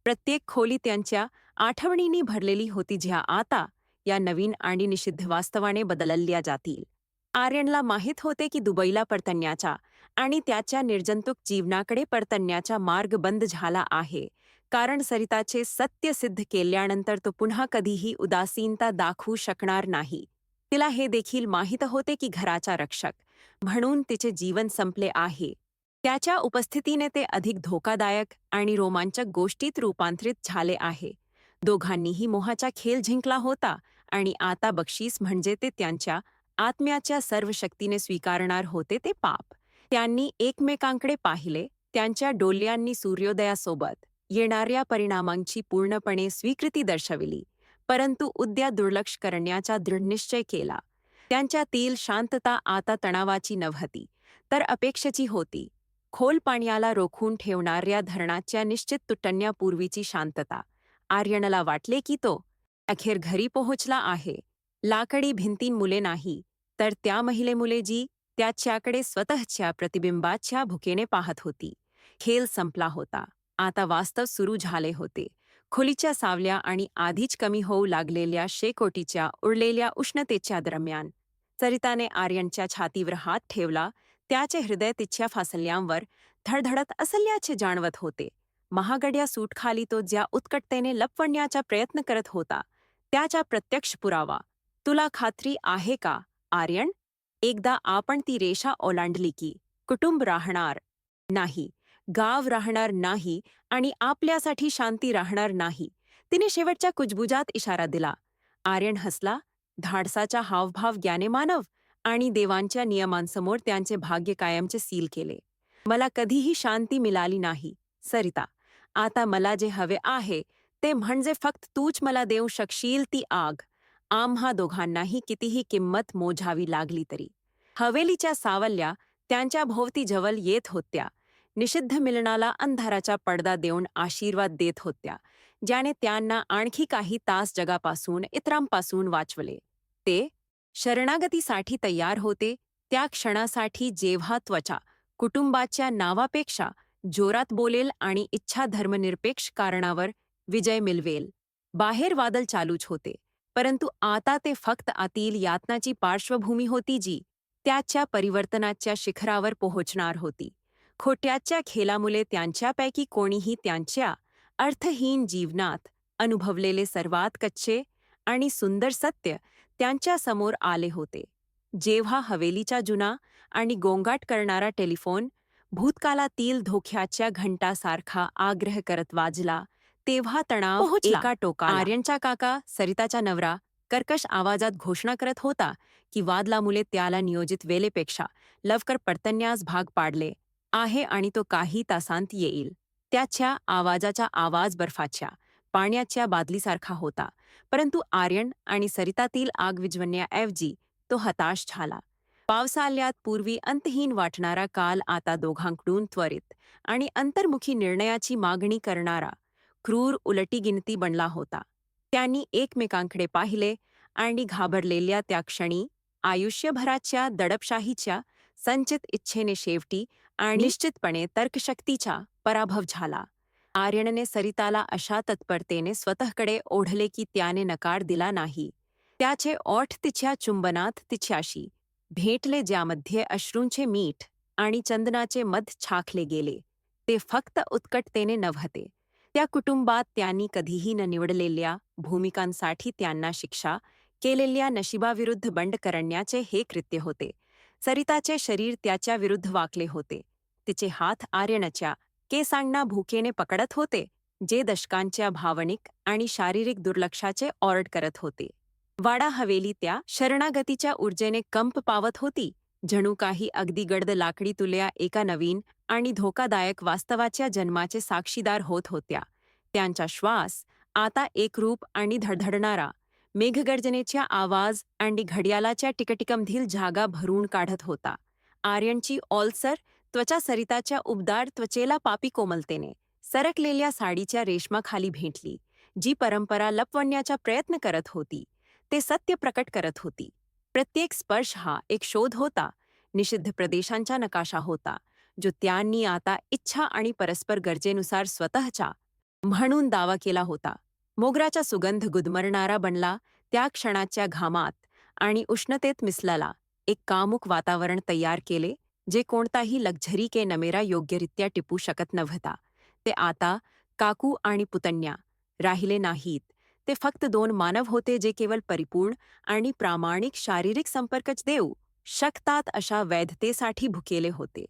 प्रत्येक खोली त्यांच्या आठवणींनी भरलेली होती, ज्या आता या नवीन आणि निषिद्ध वास्तवाने बदलल्या जातील. आर्यनला माहीत होते की दुबईला परतण्याचा आणि त्याच्या निर्जंतुक जीवनाकडे परतण्याचा मार्ग बंद झाला आहे, कारण सरिताचे सत्य सिद्ध केल्यानंतर तो पुन्हा कधीही उदासीनता दाखवू शकणार नाही. तिला हे देखील माहीत होते की घराचा रक्षक म्हणून तिचे जीवन संपले आहे. त्याच्या उपस्थितीने ते अधिक धोकादायक आणि रोमांचक गोष्टीत रूपांतरित झाले आहे. दोघांनीही मोहाचा खेळ जिंकला होता आणि आता बक्षीस म्हणजे ते त्यांच्या आत्म्याच्या सर्व शक्तीने स्वीकारणार होते ते पाप. त्यांनी एकमेकांकडे पाहिले, त्यांच्या डोळ्यांनी सूर्योदयासोबत येणाऱ्या परिणामांची पूर्णपणे स्वीकृती दर्शविली, परंतु उद्या दुर्लक्ष करण्याचा दृढनिश्चय केला. त्यांच्यातील शांतता आता तणावाची नव्हती, तर अपेक्षेची होती. खोल पाण्याला रोखून ठेवणाऱ्या धरणाच्या निश्चित तुटण्यापूर्वीची शांतता. आर्यनला वाटले की तो अखेर घरी पोहोचला आहे. लाकडी भिंतींमुळे नाही, तर त्या महिलेमुळे जी त्याच्याकडे स्वतःच्या प्रतिबिंबाच्या भुकेने पाहत होती. खेळ संपला होता. आता वास्तव सुरू झाले होते. खोलीच्या सावल्या आणि आधीच कमी होऊ लागलेल्या शेकोटीच्या उरलेल्या उष्णतेच्या दरम्यान सरिताने आर्यनच्या छातीवर हात ठेवला. त्याचे हृदय तिच्या फासल्यांवर धडधडत असल्याचे जाणवत होते. महागड्या सूटखाली तो ज्या उत्कटतेने लपवण्याचा प्रयत्न करत होता, त्याचा प्रत्यक्ष पुरावा. तुला खात्री आहे का, आर्यन? एकदा आपण ती रेषा ओलांडली की कुटुंब राहणार नाही, गाव राहणार नाही आणि आपल्यासाठी शांती राहणार नाही. तिने शेवटच्या कुजबुजात इशारा दिला. आर्यन हसला. धाडसाचा हावभाव ज्ञाने मानव आणि देवांच्या नियमांसमोर त्यांचे भाग्य कायमचे सील केले. मला कधीही शांती मिळाली नाही, सरिता. आता मला जे हवे आहे ते म्हणजे फक्त तूच मला देऊ शकशील ती आग. आम्हा दोघांनाही कितीही किंमत मोजावी लागली तरी. हवेलीच्या सावल्या त्यांच्या भोवती जवळ येत होत्या, निषिद्ध मिलनाला अंधाराचा पडदा देऊन आशीर्वाद देत होत्या, ज्याने त्यांना आणखी काही तास जगापासून इतरांपासून वाचवले. ते शरणागतीसाठी तयार होते, त्या क्षणासाठी जेव्हा त्वचा कुटुंबाच्या नावापेक्षा जोरात बोलेल आणि इच्छा धर्मनिरपेक्ष कारणावर विजय मिळवेल. बाहेर वादळ चालूच होते, परंतु आता ते फक्त आतील यातनाची पार्श्वभूमी होती जी त्याच्या परिवर्तनाच्या शिखरावर पोहोचणार होती. खोट्याच्या खेळामुळे त्यांच्यापैकी कोणीही त्यांच्या अर्थहीन जीवनात अनुभवलेले सर्वात कच्चे आणि सुंदर सत्य त्यांच्या समोर आले होते. जेव्हा हवेलीचा जुना आणि गोंगाट करणारा टेलिफोन भूतकाळातील धोक्याच्या घंटासारखा आग्रह करत वाजला, तेव्हा तणाव पोहोचला. एका टोकाला. आर्यनचा काका, सरिताचा नवरा, कर्कश आवाजात घोषणा करत होता की वादलामुळे त्याला नियोजित वेळेपेक्षा लवकर परतण्यास भाग पाडले आहे आणि तो काही तासांत येईल. त्याच्या आवाजाचा आवाज बर्फाच्या पाण्याच्या बादलीसारखा होता, परंतु आर्यन आणि सरितातील आग विझवण्याऐवजी तो हताश झाला. पावसाळ्यात पूर्वी अंतहीन वाटणारा काल आता दोघांकडून त्वरित आणि अंतर्मुखी निर्णयाची मागणी करणारा क्रूर उलटीगिनती बनला होता. त्यांनी एकमेकांकडे पाहिले आणि घाबरलेल्या त्या क्षणी आयुष्यभराच्या दडपशाहीच्या संचित इच्छेने शेवटी आणि निश्चितपणे तर्कशक्तीचा पराभव झाला. आर्यनने सरिताला अशा तत्परतेने स्वतःकडे ओढले की त्याने नकार दिला नाही. त्याचे ओठ तिच्या चुंबनात तिच्याशी भेटले, ज्यामध्ये अश्रूंचे मीठ आणि चंदनाचे मध छाकले गेले. ते फक्त उत्कटतेने नव्हते, त्या कुटुंबात त्यांनी कधीही न निवडलेल्या भूमिकांसाठी त्यांना शिक्षा केलेल्या नशिबाविरुद्ध बंड करण्याचे हे कृत्य होते. सरिताचे शरीर त्याच्या विरुद्ध वाकले होते. तिचे हात आर्यनच्या केसांना भुकेने पकडत होते, जे दशकांच्या भावनिक आणि शारीरिक दुर्लक्षाचे ऑर्ड करत होते. वाडा हवेली त्या शरणागतीच्या ऊर्जेने कंप पावत होती, जणू काही अगदी गडद लाकडी तुल्या एका नवीन आणि धोकादायक वास्तवाच्या जन्माचे साक्षीदार होत होत्या. त्यांचा श्वास आता एकरूप आणि धडधडणारा मेघगर्जनेच्या आवाज आणि घड्याळाच्या टिकटिकमधील जागा भरून काढत होता. आर्यनची ओलसर त्वचा सरिताच्या उबदार त्वचेला पापी कोमलतेने सरकलेल्या साडीच्या रेशमाखाली भेटली, जी परंपरा लपवण्याचा प्रयत्न करत होती. ते सत्य प्रकट करत होती. प्रत्येक स्पर्श हा एक शोध होता, निषिद्ध प्रदेशांचा नकाशा होता, जो त्यांनी आता इच्छा आणि परस्पर गरजेनुसार स्वतःचा म्हणून दावा केला होता. मोगराचा सुगंध गुदमरणारा बनला त्या क्षणाच्या घामात आणि उष्णतेत मिसळला. एक कामुक वातावरण तयार केले, जे कोणताही लक्झरी के नमेरा योग्यरित्या टिपू शकत नव्हता. ते आता काकू आणि पुतण्या राहिले नाहीत. ते फक्त दोन मानव होते, जे केवळ परिपूर्ण आणि प्रामाणिक शारीरिक संपर्कच देऊ शकतात अशा वैधतेसाठी भुकेले होते.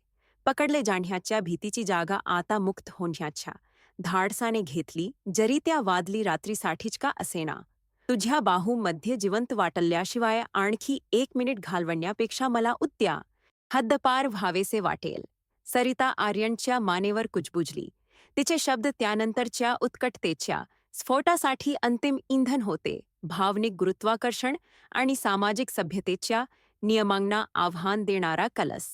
पकडले जाण्याच्या भीतीची जागा आता मुक्त होण्याच्या धाडसाने घेतली, जरी त्या वादली रात्रीसाठीच का असेना. तुझ्या बाहूमध्ये जिवंत वाटल्याशिवाय आणखी 1 मिनिट घालवण्यापेक्षा मला उद्या हद्दपार व्हावेसे वाटेल. सरिता आर्यनच्या मानेवर कुजबुजली. तिचे शब्द त्यानंतरच्या उत्कटतेच्या स्फोटासाठी अंतिम इंधन होते. भावनिक गुरुत्वाकर्षण आणि सामाजिक सभ्यतेच्या नियमांना आव्हान देणारा कलस.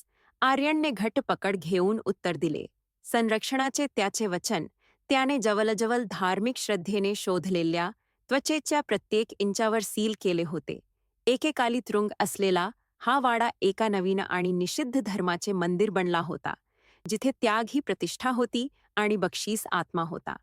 आर्यनने घट्ट पकड घेऊन उत्तर दिले. संरक्षणाचे त्याचे वचन त्याने जवळजवळ धार्मिक श्रद्धेने शोधलेल्या त्वचेच्या प्रत्येक इंचावर सील केले होते. एकेकाली तुरुंग असलेला हा वाडा एका नवीन आणि निषिद्ध धर्माचे मंदिर बनला होता, जिथे त्याग ही प्रतिष्ठा होती आणि बक्षीस आत्मा होता.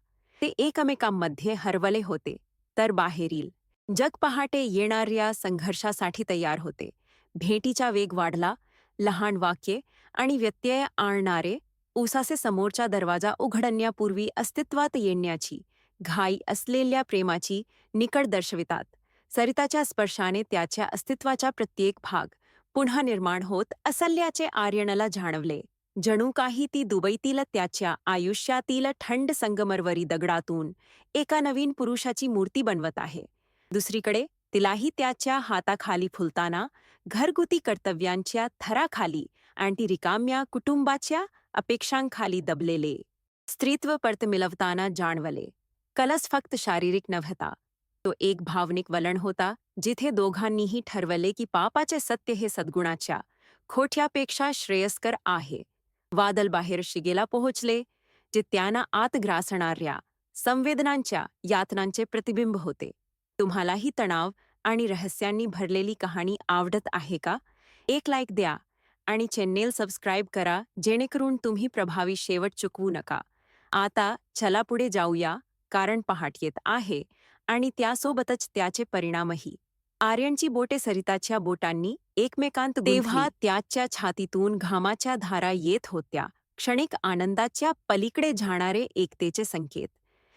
ते एकमेकांमध्ये हरवले होते, तर बाहेरील जग पहाटे येणाऱ्या संघर्षासाठी तयार होते. भेटीचा वेग वाढला. लहान वाक्ये आणि व्यत्यय आणणारे उसासे समोरचा दरवाजा उघडण्यापूर्वी अस्तित्वात येण्याची घाई असलेल्या प्रेमाची निकड दर्शवितात. सरिताच्या स्पर्शाने त्याच्या अस्तित्वाचा प्रत्येक भाग पुन्हा निर्माण होत असल्याचे आर्यनला जाणवले, जणू काही ती दुबईतील त्याच्या आयुष्यातील थंड संगमरवरी दगडातून एका नवीन पुरुषाची मूर्ती बनवत आहे. दुसरीकडे तिलाही त्याच्या हाताखाली फुलताना घरगुती कर्तव्यांच्या थराखाली आणि रिकाम्या कुटुंबाच्या अपेक्षांखाली दबलेले स्त्रीत्व परत मिळवताना जाणवले. कलस फक्त शारीरिक नव्हता, तो एक भावनिक वलण होता, जिथे दोघांनीही ठरवले की पापाचे सत्य हे सद्गुणाच्या खोट्यापेक्षा श्रेयस्कर आहे. वादल बाहेर शिगेला पोहोचले, जे त्यांना आत ग्रासणाऱ्या संवेदनांच्या यातनांचे प्रतिबिंब होते. तुम्हालाही तणाव आणि रहस्यांनी भरलेली कहाणी आवडत आहे का? एक लाईक द्या आणि चॅनेल सबस्क्राईब करा, जेणेकरून तुम्ही प्रभावी शेवट चुकवू नका. आता चला पुढे जाऊया, कारण पहाट येत आहे आणि त्यासोबतच त्याचे परिणामही. आर्यनची बोटे सरिताच्या बोटांनी एकमेकांत गुंफली. तेव्हा त्याच्या छातीतून घामाच्या धारा येत होत्या, क्षणिक आनंदाच्या पलीकडे जाणारे एकतेचे संकेत.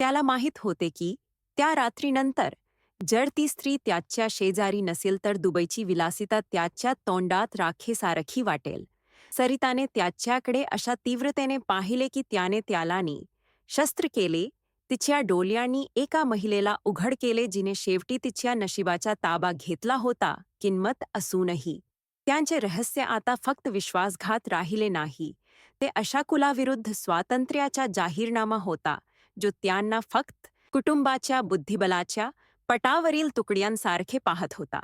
त्याला माहीत होते की त्या रात्रीनंतर जर ती स्त्री त्याच्या शेजारी नसेल तर दुबईची विलासिता त्याच्या तोंडात राखेसारखी वाटेल. सरिताने त्याच्याकडे अशा तीव्रतेने पाहिले की त्याने त्यालानी शस्त्र केले. तिच्या डोळ्यांनी एका महिलेला उघड केले जिने शेवटी तिच्या नशिबाचा ताबा घेतला होता. किंमत असूनही त्यांचे रहस्य आता फक्त विश्वासघात राहिले नाही, ते अशा कुलाविरुद्ध स्वातंत्र्याचा जाहीरनामा होता जो त्यांना फक्त कुटुंबाच्या बुद्धिबलाच्या पटावरील तुकड्यांसारखे पाहत होता.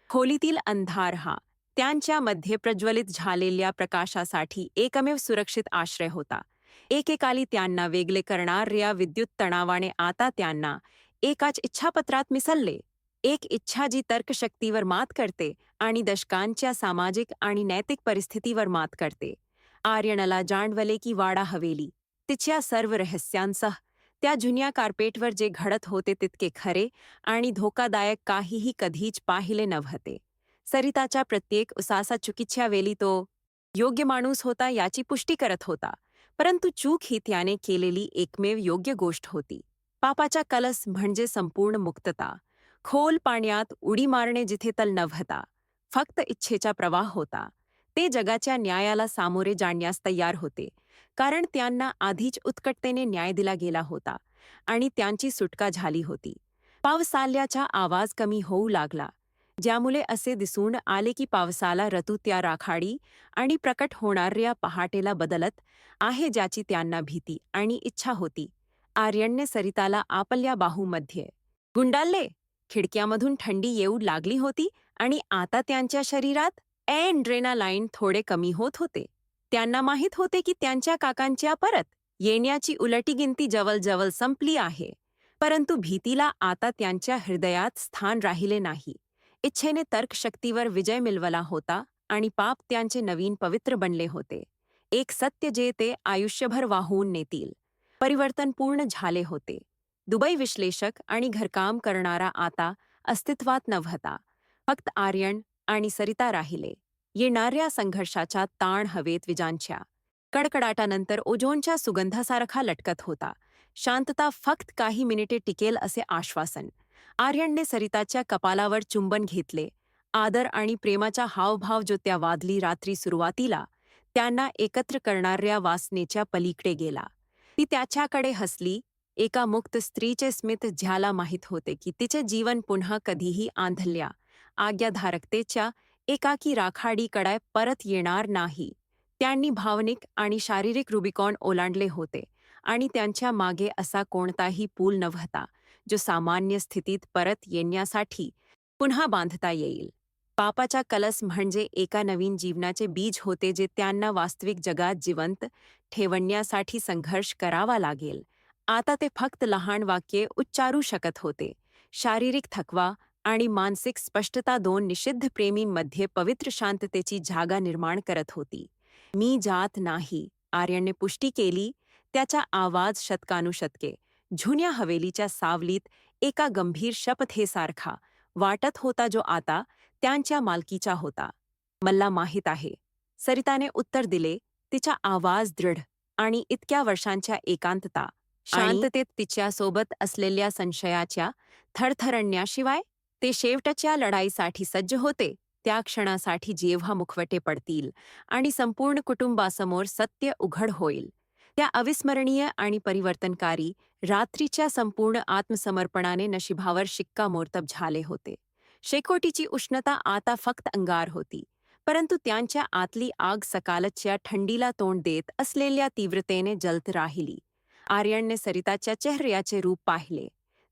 खोलीतील अंधार हा त्यांच्यामध्ये प्रज्वलित झालेल्या प्रकाशासाठी एकमेव सुरक्षित आश्रय होता. एकेकाली त्यांना वेगळे करणाऱ्या विद्युत तणावाने आता त्यांना एकाच इच्छापत्रात मिसळले. एक इच्छा जी तर्कशक्तीवर मात करते आणि दशकांच्या सामाजिक आणि नैतिक परिस्थितीवर मात करते. आर्यनला जाणवले की वाडा हवेली तिच्या सर्व रहस्यांसह त्या जुन्या कार्पेटवर जे घडत होते तितके खरे आणि धोकादायक काहीही कधीच पाहिले नव्हते. सरिताच्या प्रत्येक उसासा चुकीच्या वेळी तो योग्य माणूस होता याची पुष्टी करत होता, परंतु चूक ही त्याने केलेली एकमेव योग्य गोष्ट होती. पापाचा कलस म्हणजे संपूर्ण मुक्तता. खोल पाण्यात उडी मारणे जिथे तल नव्हता, फक्त इच्छेचा प्रवाह होता. ते जगाच्या न्यायाला सामोरे जाण्यास तयार होते, कारण त्यांना आधीच उत्कटतेने न्याय दिला गेला होता आणि त्यांची सुटका झाली होती. पावसाळ्याचा आवाज कमी होऊ लागला, ज्यामुळे असे दिसून आले की पावसाला ऋतू त्या राखाडी आणि प्रकट होणाऱ्या पहाटेला बदलत आहे ज्याची त्यांना भीती आणि इच्छा होती. आर्यनने सरिताला आपल्या बाहूमध्ये गुंडाळले. खिडक्यामधून थंडी येऊ लागली होती आणि आता त्यांच्या शरीरात एड्रेनालाईन थोडे कमी होत होते. त्यांना माहीत होते की त्यांच्या काकांच्या परत येण्याची उलटी गिनती जवळजवळ संपली आहे, परंतु भीतीला आता त्यांच्या हृदयात स्थान राहिले नाही. इच्छेने तर्कशक्तीवर विजय मिळवला होता आणि पाप त्यांचे नवीन पवित्र बनले होते. एक सत्य जे ते आयुष्यभर वाहून नेतील. परिवर्तन पूर्ण झाले होते. दुबई विश्लेषक आणि घरकाम करणारा आता अस्तित्वात नव्हता. फक्त आर्यन आणि सरिता राहिले. येणाऱ्या संघर्षाचा ताण हवेत विजांच्या कडकडाटानंतर ओझोनच्या सुगंधासारखा लटकत होता. शांतता फक्त काही मिनिटे टिकेल असे आश्वासन. आर्यनने सरिताच्या कपालावर चुंबन घेतले. आदर आणि प्रेमाचा हावभाव जो त्या वादली रात्री सुरुवातीला त्यांना एकत्र करणाऱ्या वासनेच्या पलीकडे गेला. ती त्याच्याकडे हसली, एका मुक्त स्त्रीचे स्मित ज्याला माहीत होते की तिचे जीवन पुन्हा कधीही आंधळ्या आज्ञाधारकतेच्या एकाकी राखाडीकडे परत येणार नाही. त्यांनी भावनिक आणि शारीरिक रुबिकॉन ओलांडले होते आणि त्यांच्या मागे असा कोणताही पूल नव्हता जो सामान्य स्थितीत परत येण्यासाठी पुन्हा बांधता येईल. पापाचा कलस म्हणजे एका नवीन जीवनाचे बीज होते जे त्यांना वास्तविक जगात जिवंत ठेवण्यासाठी संघर्ष करावा लागेल. आता ते फक्त लहान वाक्ये उच्चारू शकत होते. शारीरिक थकवा आणि मानसिक स्पष्टता दोन निषिद्ध प्रेमींमध्ये पवित्र शांततेची जागा निर्माण करत होती. मी जात नाही, आर्यनने पुष्टी केली. त्याचा आवाज शतकानुशतके जुन्या हवेलीच्या सावलीत एका गंभीर शपथेसारखा वाटत होता जो आता त्यांच्या मालकीचा होता. मला माहीत आहे, सरिताने उत्तर दिले. तिचा आवाज दृढ आणि इतक्या वर्षांच्या एकांतता शांततेत तिच्यासोबत असलेल्या संशयाच्या थरथरण्याशिवाय ते शेवटच्या लढाईसाठी सज्ज होते. त्या क्षणासाठी जेव्हा मुखवटे पडतील आणि संपूर्ण कुटुंबासमोर सत्य उघड होईल. त्या अविस्मरणीय आणि परिवर्तनकारी रात्रीच्या संपूर्ण आत्मसमर्पणाने नशिबावर शिक्कामोर्तब झाले होते. शेकोटीची उष्णता आता फक्त अंगार होती, परंतु त्यांच्या आतली आग सकाळच्या थंडीला तोंड देत असलेल्या तीव्रतेने जलत राहिली. आर्यनने सरिताच्या चेहऱ्याचे रूप पाहिले.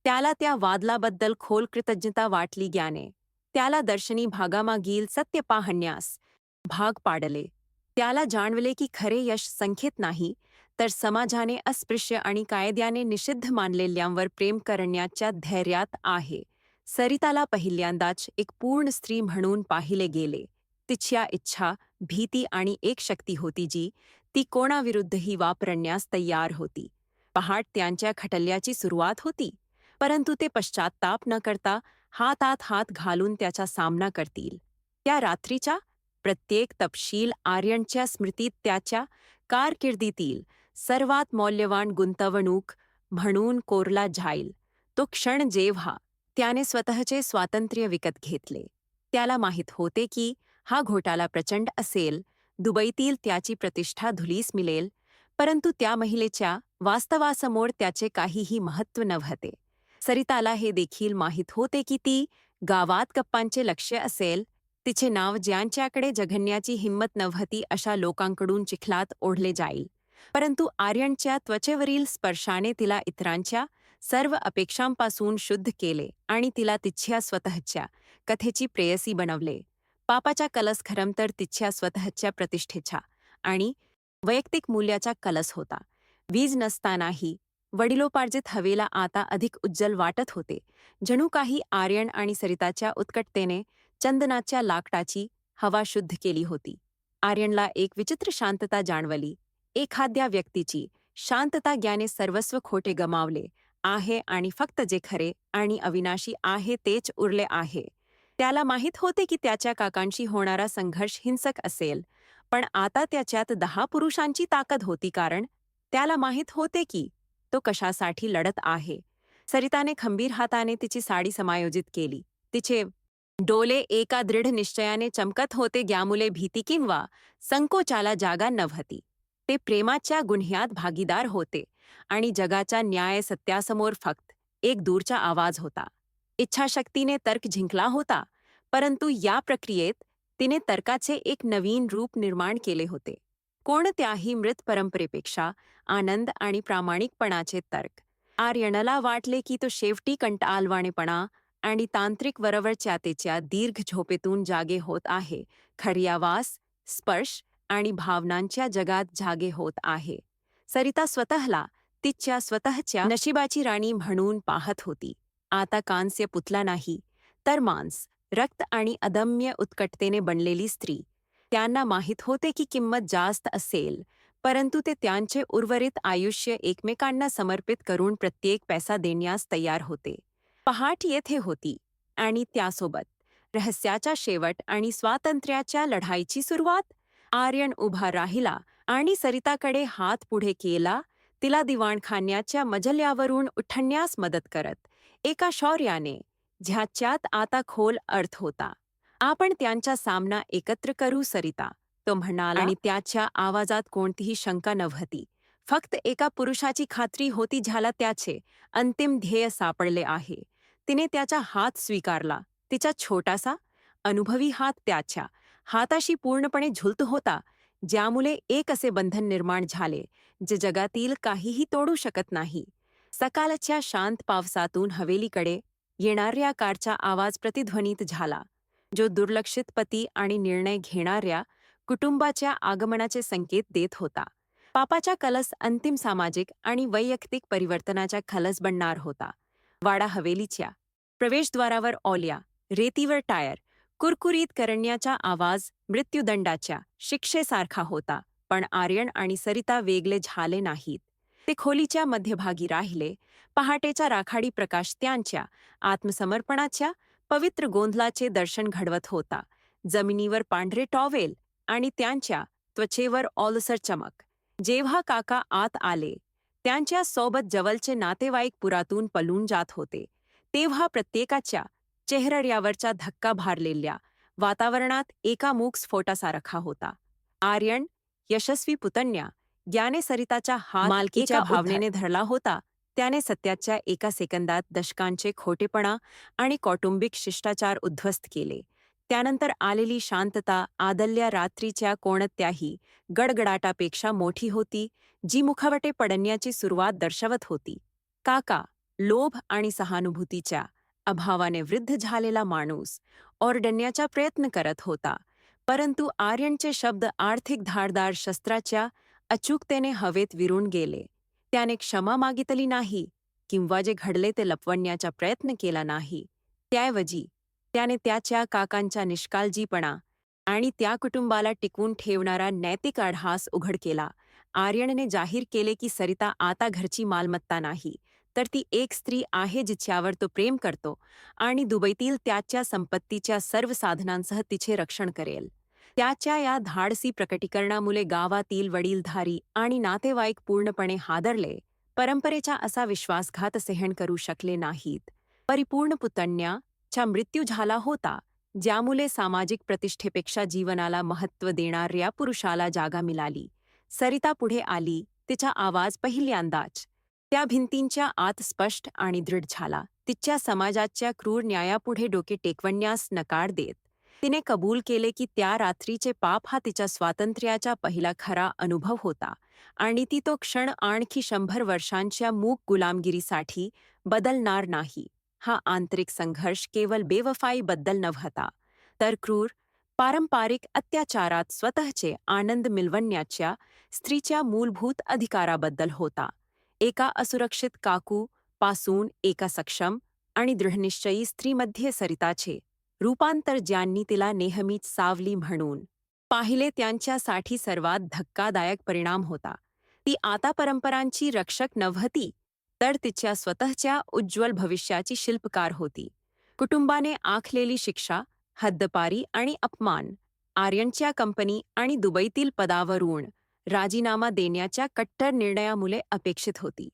त्याला त्या वादलाबद्दल खोल कृतज्ञता वाटली ज्ञाने त्याला दर्शनी भागामागील सत्य पाहण्यास भाग पाडले. त्याला जाणवले की खरे यश संख्येत नाही, तर समाजाने अस्पृश्य आणि कायद्याने निषिद्ध मानलेल्यांवर प्रेम करण्याच्या धैर्यात आहे. सरिताला पहिल्यांदाच एक पूर्ण स्त्री म्हणून पाहिले गेले. तिच्या इच्छा, भीती आणि एक शक्ती होती जी ती कोणाविरुद्धही वापरण्यास तयार होती. पहाट त्यांच्या खटल्याची सुरुवात होती, परंतु ते पश्चात्ताप न करता हातात हात घालून त्याचा सामना करतील. त्या रात्रीचा प्रत्येक तपशील आर्यनच्या स्मृतीत त्याच्या कारकिर्दीतील सर्वात मौल्यवान गुंतवणूक म्हणून कोरला जाईल. तो क्षण जेव्हा त्याने स्वतःचे स्वातंत्र्य विकत घेतले. त्याला माहीत होते की हा घोटाळा प्रचंड असेल, दुबईतील त्याची प्रतिष्ठा धुलीस मिळेल, परंतु त्या महिलेच्या वास्तवासमोर त्याचे काहीही महत्त्व नव्हते. सरिताला हे देखील माहीत होते की ती गावात गप्पांचे लक्ष्य असेल, तिचे नाव ज्यांच्याकडे जघन्याची हिंमत नव्हती अशा लोकांकडून चिखलात ओढले जाईल. परंतु आर्यनच्या त्वचेवरील स्पर्शाने तिला इतरांच्या सर्व अपेक्षांपासून शुद्ध केले आणि तिला तिच्या स्वतःच्या कथेची प्रेयसी बनवले. पापाचा कलस खरं तर तिच्या स्वतःच्या प्रतिष्ठेचा आणि वैयक्तिक मूल्याचा कलस होता. वीज नसतानाही वडिलोपार्जित हवेला आता अधिक उज्ज्वल वाटत होते, जणू काही आर्यन आणि सरिताच्या उत्कटतेने चंदनाच्या लाकडाची हवा शुद्ध केली होती. आर्यनला एक विचित्र शांतता जाणवली. एखाद्या व्यक्तीची शांतता ज्याने सर्वस्व खोटे गमावले आहे आणि फक्त जे खरे आणि अविनाशी आहे तेच उरले आहे. त्याला माहीत होते की त्याच्या काकांशी होणारा संघर्ष हिंसक असेल, पण आता त्याच्यात 10 पुरुषांची ताकद होती, कारण त्याला माहीत होते की तो कशासाठी लढत आहे. सरिताने खंबीर हाताने तिची साडी समायोजित केली. तिचे डोळे एका दृढ निश्चयाने चमकत होते, ज्यामुळे भीती किंवा संकोचाला जागा नव्हती. ते प्रेमाच्या गुन्ह्यात भागीदार होते आणि जगाच्या न्याय सत्यासमोर फक्त एक दूरचा आवाज होता. इच्छाशक्तीने तर्क जिंकला होता, परंतु या प्रक्रियेत तिने तर्काचे एक नवीन रूप निर्माण केले होते. कोणत्याही मृत परंपरेपेक्षा आनंद आणि प्रामाणिकपणाचे तर्क. आर्यनला वाटले की तो शेवटी कंटाळवाणेपणा आणि तांत्रिक वरवरच्यातेच्या दीर्घ झोपेतून जागे होत आहे, खरी आवाज, स्पर्श आणि भावनांच्या जगात जागे होत आहे. सरिता स्वतःला तिच्या स्वतःच्या नशिबाची राणी म्हणून पाहत होती. आता कांस्य पुतला नाही, तर मांस, रक्त आणि अदम्य उत्कटतेने बनलेली स्त्री. त्यांना माहीत होते की किंमत जास्त असेल, परंतु ते त्यांचे उर्वरित आयुष्य एकमेकांना समर्पित करून प्रत्येक पैसा देण्यास तयार होते. पहाट येथे होती आणि त्यासोबत रहस्याचा शेवट आणि स्वातंत्र्याच्या लढाईची सुरुवात. आर्यन उभा राहिला आणि सरिताकडे हात पुढे केला, तिला दिवाणखान्याच्या मजल्यावरून उठण्यास मदत करत, एका शौर्याने ज्याच्यात आता खोल अर्थ होता. आपण त्यांचा सामना एकत्र करू सरिता, तो म्हणाला आणि त्याच्या आवाजात कोणतीही शंका नव्हती. फक्त एका पुरुषाची खात्री होती ज्याला त्याचे अंतिम ध्येय सापडले आहे. तिने त्याचा हात स्वीकारला. तिचा छोटासा, अनुभवी हात त्याच्या हाताशी पूर्णपणे झुलत होता, ज्यामुळे एक असे बंधन निर्माण झाले जे जगातील काहीही तोडू शकत नाही. सकाळच्या शांत पावसातून हवेलीकडे येणाऱ्या कारचा आवाज प्रतिध्वनित झाला, जो दुर्लक्षित पती आणि निर्णय घेणाऱ्या कुटुंबाच्या आगमनाचे संकेत देत होता. पापाचा कलस अंतिम सामाजिक आणि वैयक्तिक परिवर्तनाचा कलस बनणार होता. वाडा हवेलीच्या प्रवेशद्वारावर ओल्या रेतीवर टायर कुरकुरीत करण्याचा आवाज मृत्यूदंडाच्या शिक्षेसारखा होता, पण आर्यन आणि सरिता वेगळे झाले नाहीत. ते खोलीच्या मध्यभागी राहिले. पहाटेचा राखाडी प्रकाश त्यांच्या आत्मसमर्पणाच्या पवित्र गोंधळाचे दर्शन घडवत होता. जमिनीवर पांढरे टॉवेल आणि त्यांच्या त्वचेवर ओलसर चमक. जेव्हा काका आत आले, त्यांच्या सोबत जवळचे नातेवाईक पुरातून पळून जात होते, तेव्हा प्रत्येकाच्या चेहऱ्यावरचा धक्का भारलेल्या वातावरणात एका मूक स्फोटासारखा होता. आर्यन, यशस्वी पुतण्या, ज्याने सरिताचा हात मालकीच्या भावनेने धरला होता, त्याने सत्याच्या एका सेकंदात दशकांचे खोटेपणा आणि कौटुंबिक शिष्टाचार उद्ध्वस्त केले. त्यानंतर आलेली शांतता आदल्या रात्रीच्या कोणत्याही गडगडाटापेक्षा मोठी होती, जी मुखवटे पडण्याची सुरुवात दर्शवत होती. काका, लोभ आणि सहानुभूतीच्या अभावाने वृद्ध झालेला माणूस, ओरडण्याचा प्रयत्न करत होता, परंतु आर्यनचे शब्द आर्थिक धारदार शस्त्राच्या अचूकतेने हवेत विरून गेले. त्याने क्षमा मागितली नाही किंवा जे घडले ते लपवण्याचा प्रयत्न केला नाही. त्याऐवजी त्याने त्याच्या काकांच्या निष्काळजीपणा आणि त्या कुटुंबाला टिकवून ठेवणारा नैतिक आढास उघड केला. आर्यनने जाहीर केले की सरिता आता घरची मालमत्ता नाही, तर ती एक स्त्री आहे जिच्यावर तो प्रेम करतो आणि दुबईतील त्याच्या संपत्तीच्या सर्व साधनांसह तिचे रक्षण करेल. त्याच्या या धाडसी प्रकटीकरणामुळे गावातील वडीलधारी आणि नातेवाईक पूर्णपणे हादरले. परंपरेचा असा विश्वासघात सहन करू शकले नाहीत. परिपूर्ण पुतण्याचा मृत्यू झाला होता, ज्यामुळे सामाजिक प्रतिष्ठेपेक्षा जीवनाला महत्त्व देणाऱ्या पुरुषाला जागा मिळाली. सरिता पुढे आली, तिचा आवाज पहिल्यांदाच त्या भिंतींच्या आत स्पष्ट आणि दृढ झाला. तिच्या समाजाच्या क्रूर न्यायापुढे डोके टेकवण्यास नकार देत तिने कबूल केले की त्या रात्रीचे पाप हा तिच्या स्वातंत्र्याचा पहिला खरा अनुभव होता आणि ती तो क्षण आणखी 100 वर्षांच्या मूक गुलामगिरीसाठी बदलणार नाही. हा आंतरिक संघर्ष केवळ बेवफाईबद्दल नव्हता, तर क्रूर, पारंपरिक अत्याचारात स्वतःचे आनंद मिळवण्याच्या स्त्रीच्या मूलभूत अधिकाराबद्दल होता. एका असुरक्षित काकू पासून एका सक्षम आणि दृढनिश्चयी स्त्रीमध्ये सरिताचे रूपांतर, ज्यांनी तिला नेहमीच सावली म्हणून पाहिले, त्यांच्यासाठी सर्वात धक्कादायक परिणाम होता. ती आता परंपरांची रक्षक नव्हती, तर तिच्या स्वतःच्या उज्ज्वल भविष्याची शिल्पकार होती. कुटुंबाने आखलेली शिक्षा, हद्दपारी आणि अपमान, आर्यनच्या कंपनी आणि दुबईतील पदावरून राजीनामा देण्याच्या कट्टर निर्णयामुळे अपेक्षित होती.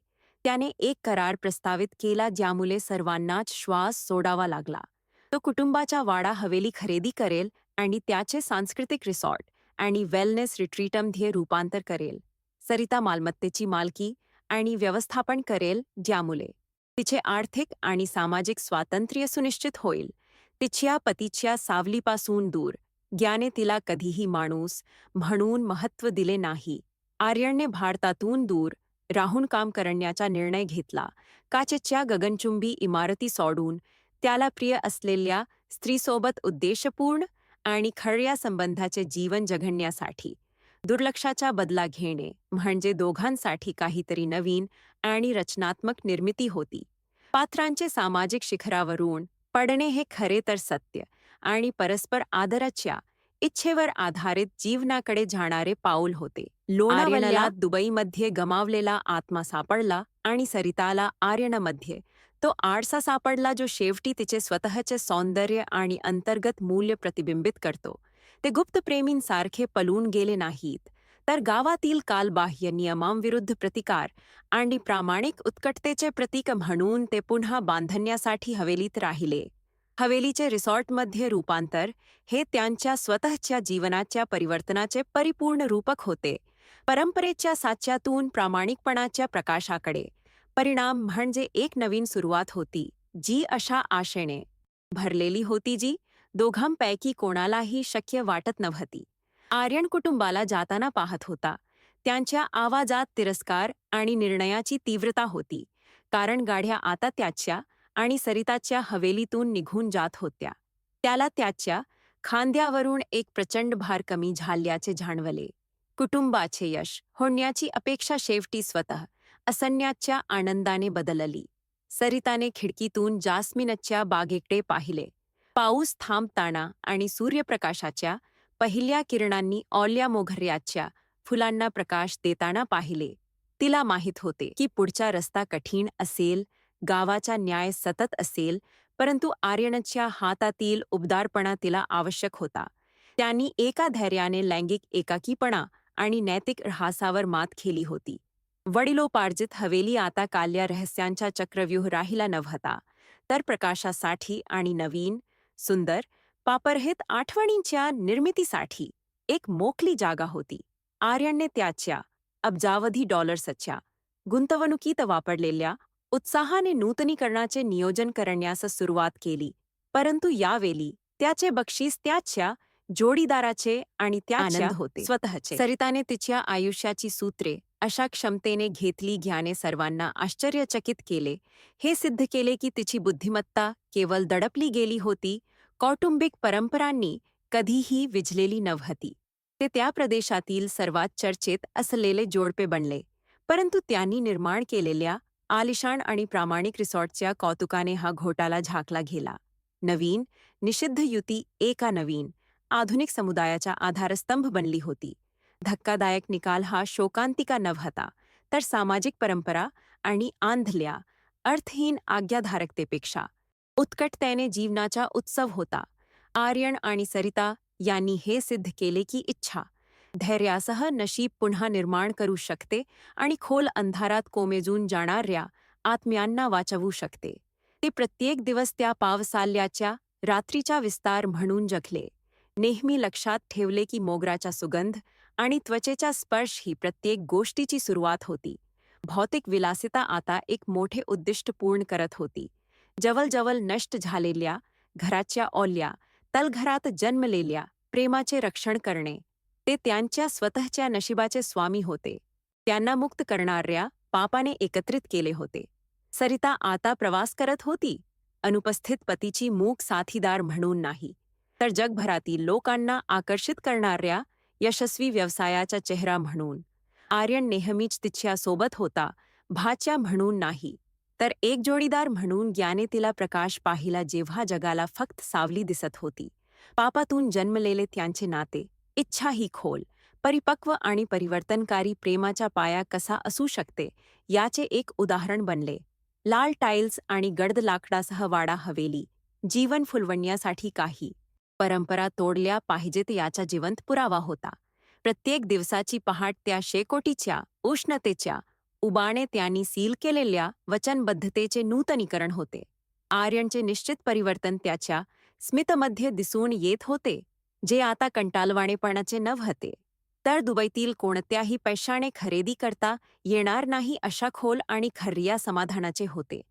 त्याने एक करार प्रस्तावित केला ज्यामुळे सर्वांनाच श्वास सोडावा लागला. तो कुटुंबाचा वाडा हवेली खरेदी करेल आणि त्याचे सांस्कृतिक रिसॉर्ट आणि वेलनेस रिट्रीटमध्ये रूपांतर करेल. सरिता मालमत्तेची मालकी आणि व्यवस्थापन करेल, ज्यामुळे तिचे आर्थिक आणि सामाजिक स्वातंत्र्य सुनिश्चित होईल. तिच्या पतीच्या सावलीपासून दूर, ज्याने तिला कधीही माणूस म्हणून महत्त्व दिले नाही. आर्यनने भारतातून दूर राहून काम करण्याचा निर्णय घेतला, काचेच्या गगनचुंबी इमारती सोडून त्याला प्रिय असलेल्या स्त्रीसोबत उद्देशपूर्ण आणि खऱ्या संबंधाचे जीवन जगण्यासाठी. दुर्लक्षाचा बदला घेणे म्हणजे दोघांसाठी काहीतरी नवीन आणि रचनात्मक निर्मिती होती. पात्रांचे सामाजिक शिखरावरून पडणे हे खरे तर सत्य आणि परस्पर आदराच्या इच्छेवर आधारित जीवनाकडे जाणारे पाऊल होते. लोणावल्यात दुबईमध्ये गमावलेला आत्मा सापडला आणि सरिताला आर्यनमध्ये तो आरसा सापडला, जो शेवटी तिचे स्वतःचे सौंदर्य आणि अंतर्गत मूल्य प्रतिबिंबित करतो. ते गुप्त प्रेमींसारखे पळून गेले नाहीत, तर गावातील कालबाह्य नियमांविरुद्ध प्रतिकार आणि प्रामाणिक उत्कटतेचे प्रतीक म्हणून ते पुन्हा बांधण्यासाठी हवेलीत राहिले. हवेलीचे रिसॉर्टमध्ये रूपांतर हे त्यांच्या स्वतःच्या जीवनाच्या परिवर्तनाचे परिपूर्ण रूपक होते. परंपरेच्या साच्यातून प्रामाणिकपणाच्या प्रकाशाकडे. परिणाम म्हणजे एक नवीन सुरुवात होती, जी अशा आशेने भरलेली होती जी दोघांपैकी कोणालाही शक्य वाटत नव्हती. आर्यन कुटुंबाला जाताना पाहत होता. त्यांच्या आवाजात तिरस्कार आणि निर्णयाची तीव्रता होती, कारण गाड्या आता त्याच्या आणि सरिताच्या हवेलीतून निघून जात होत्या. त्याला त्याच्या खांद्यावरून एक प्रचंड भार कमी झाल्याचे जाणवले. कुटुंबाचे यश होण्याची अपेक्षा शेवटी स्वतः असण्याच्या आनंदाने बदलली. सरिताने खिडकीतून जास्मिनच्या बागेकडे पाहिले. पाऊस थांबताना आणि सूर्यप्रकाशाच्या पहिल्या किरणांनी ओल्या मोगऱ्याच्या फुलांना प्रकाश देताना पाहिले. तिला माहीत होते की पुढचा रस्ता कठीण असेल, गावाचा न्याय सतत असेल, परंतु आर्यनच्या हातातील उबदारपणा तिला आवश्यक होता. त्यांनी एका धैर्याने लैंगिक एकाकीपणा आणि नैतिक ऱ्हासावर मात केली होती. वडिलोपार्जित हवेली आता काल्या रहस्यांचा चक्रव्यूह राहिला नव्हता, तर प्रकाशासाठी आणि नवीन, सुंदर, पापरहित आठवणींच्या निर्मितीसाठी एक मोकळी जागा होती. आर्यनने त्याच्या अब्जावधी डॉलर्सच्या गुंतवणुकीत वापरलेल्या उत्साहाने नूतनीकरणाचे नियोजन करण्यास सुरुवात केली, परंतु यावेळी त्याचे बक्षीस त्याच्या जोडीदाराचे आणि त्याच्या आनंद होते स्वतःचे. सरिताने तिच्या आयुष्याची सूत्रे अशा क्षमतेने घेतली ज्याने सर्वांना आश्चर्यचकित केले. हे सिद्ध केले की तिची बुद्धिमत्ता केवळ दडपली गेली होती, कौटुंबिक परंपरांनी कधीही विझलेली नव्हती. ते त्या प्रदेशातील सर्वात चर्चेत असलेले जोडपे बनले, परंतु त्यांनी निर्माण केलेल्या आलिशान आणि प्रामाणिक रिसॉर्टच्या कौतुकाने हा घोटाळा झाकला गेला. नवीन, निषिद्ध युती एका नवीन, आधुनिक समुदायाचा आधारस्तंभ बनली होती. धक्कादायक निकाल हा शोकांतिका नव्हता, तर सामाजिक परंपरा आणि आंधल्या, अर्थहीन आज्ञाधारकतेपेक्षा उत्कटतेने जीवनाचा उत्सव होता. आर्यन आणि सरिता यांनी हे सिद्ध केले की इच्छा, धैर्यासह नशीब पुन्हा निर्माण करू शकते आणि खोल अंधारात कोमेजून जाणाऱ्या आत्म्यांना वाचवू शकते. ते प्रत्येक दिवस त्या पावसाल्याच्या रात्रीचा विस्तार म्हणून जगले. नेहमी लक्षात ठेवले की मोगराचा सुगंध आणि त्वचेचा स्पर्श ही प्रत्येक गोष्टीची सुरुवात होती. भौतिक विलासिता आता एक मोठे उद्दिष्ट पूर्ण करत होती. जवळजवळ नष्ट झालेल्या घराच्या ओल्या तलघरात जन्मलेल्या प्रेमाचे रक्षण करणे, ते त्यांच्या स्वतःच्या नशिबाचे स्वामी होते. त्यांना मुक्त करणाऱ्या पापाने एकत्रित केले होते. सरिता आता प्रवास करत होती, अनुपस्थित पतीची मूक साथीदार म्हणून नाही, तर जगभरातील लोकांना आकर्षित करणाऱ्या यशस्वी व्यवसायाचा चेहरा म्हणून. आर्यन नेहमीच तिच्यासोबत होता, भाच्या म्हणून नाही, तर एक जोडीदार म्हणून. ज्याने तिला प्रकाश पाहिला जेव्हा जगाला फक्त सावली दिसत होती. पापातून जन्मलेले त्यांचे नाते, इच्छा ही खोल, परिपक्व आणि परिवर्तनकारी प्रेमाचा पाया कसा असू शकते याचे एक उदाहरण बनले. लाल टाइल्स आणि गर्द लाकडासह वाडा हवेली, जीवन फुलवण्यासाठी काही परंपरा तोडल्या पाहिजेत याचा जिवंत पुरावा होता. प्रत्येक दिवसाची पहाट त्या शेकोटीच्या उष्णतेच्या उबाने त्यांनी सील केलेल्या वचनबद्धतेचे नूतनीकरण होते. आर्यनचे निश्चित परिवर्तन त्याच्या स्मितमध्ये दिसून येत होते, जे आता कंटाळवाणेपणाचे नव्हते, तर दुबईतील कोणत्याही पैशाने खरेदी करता येणार नाही अशा खोल आणि खर्या समाधानाचे होते.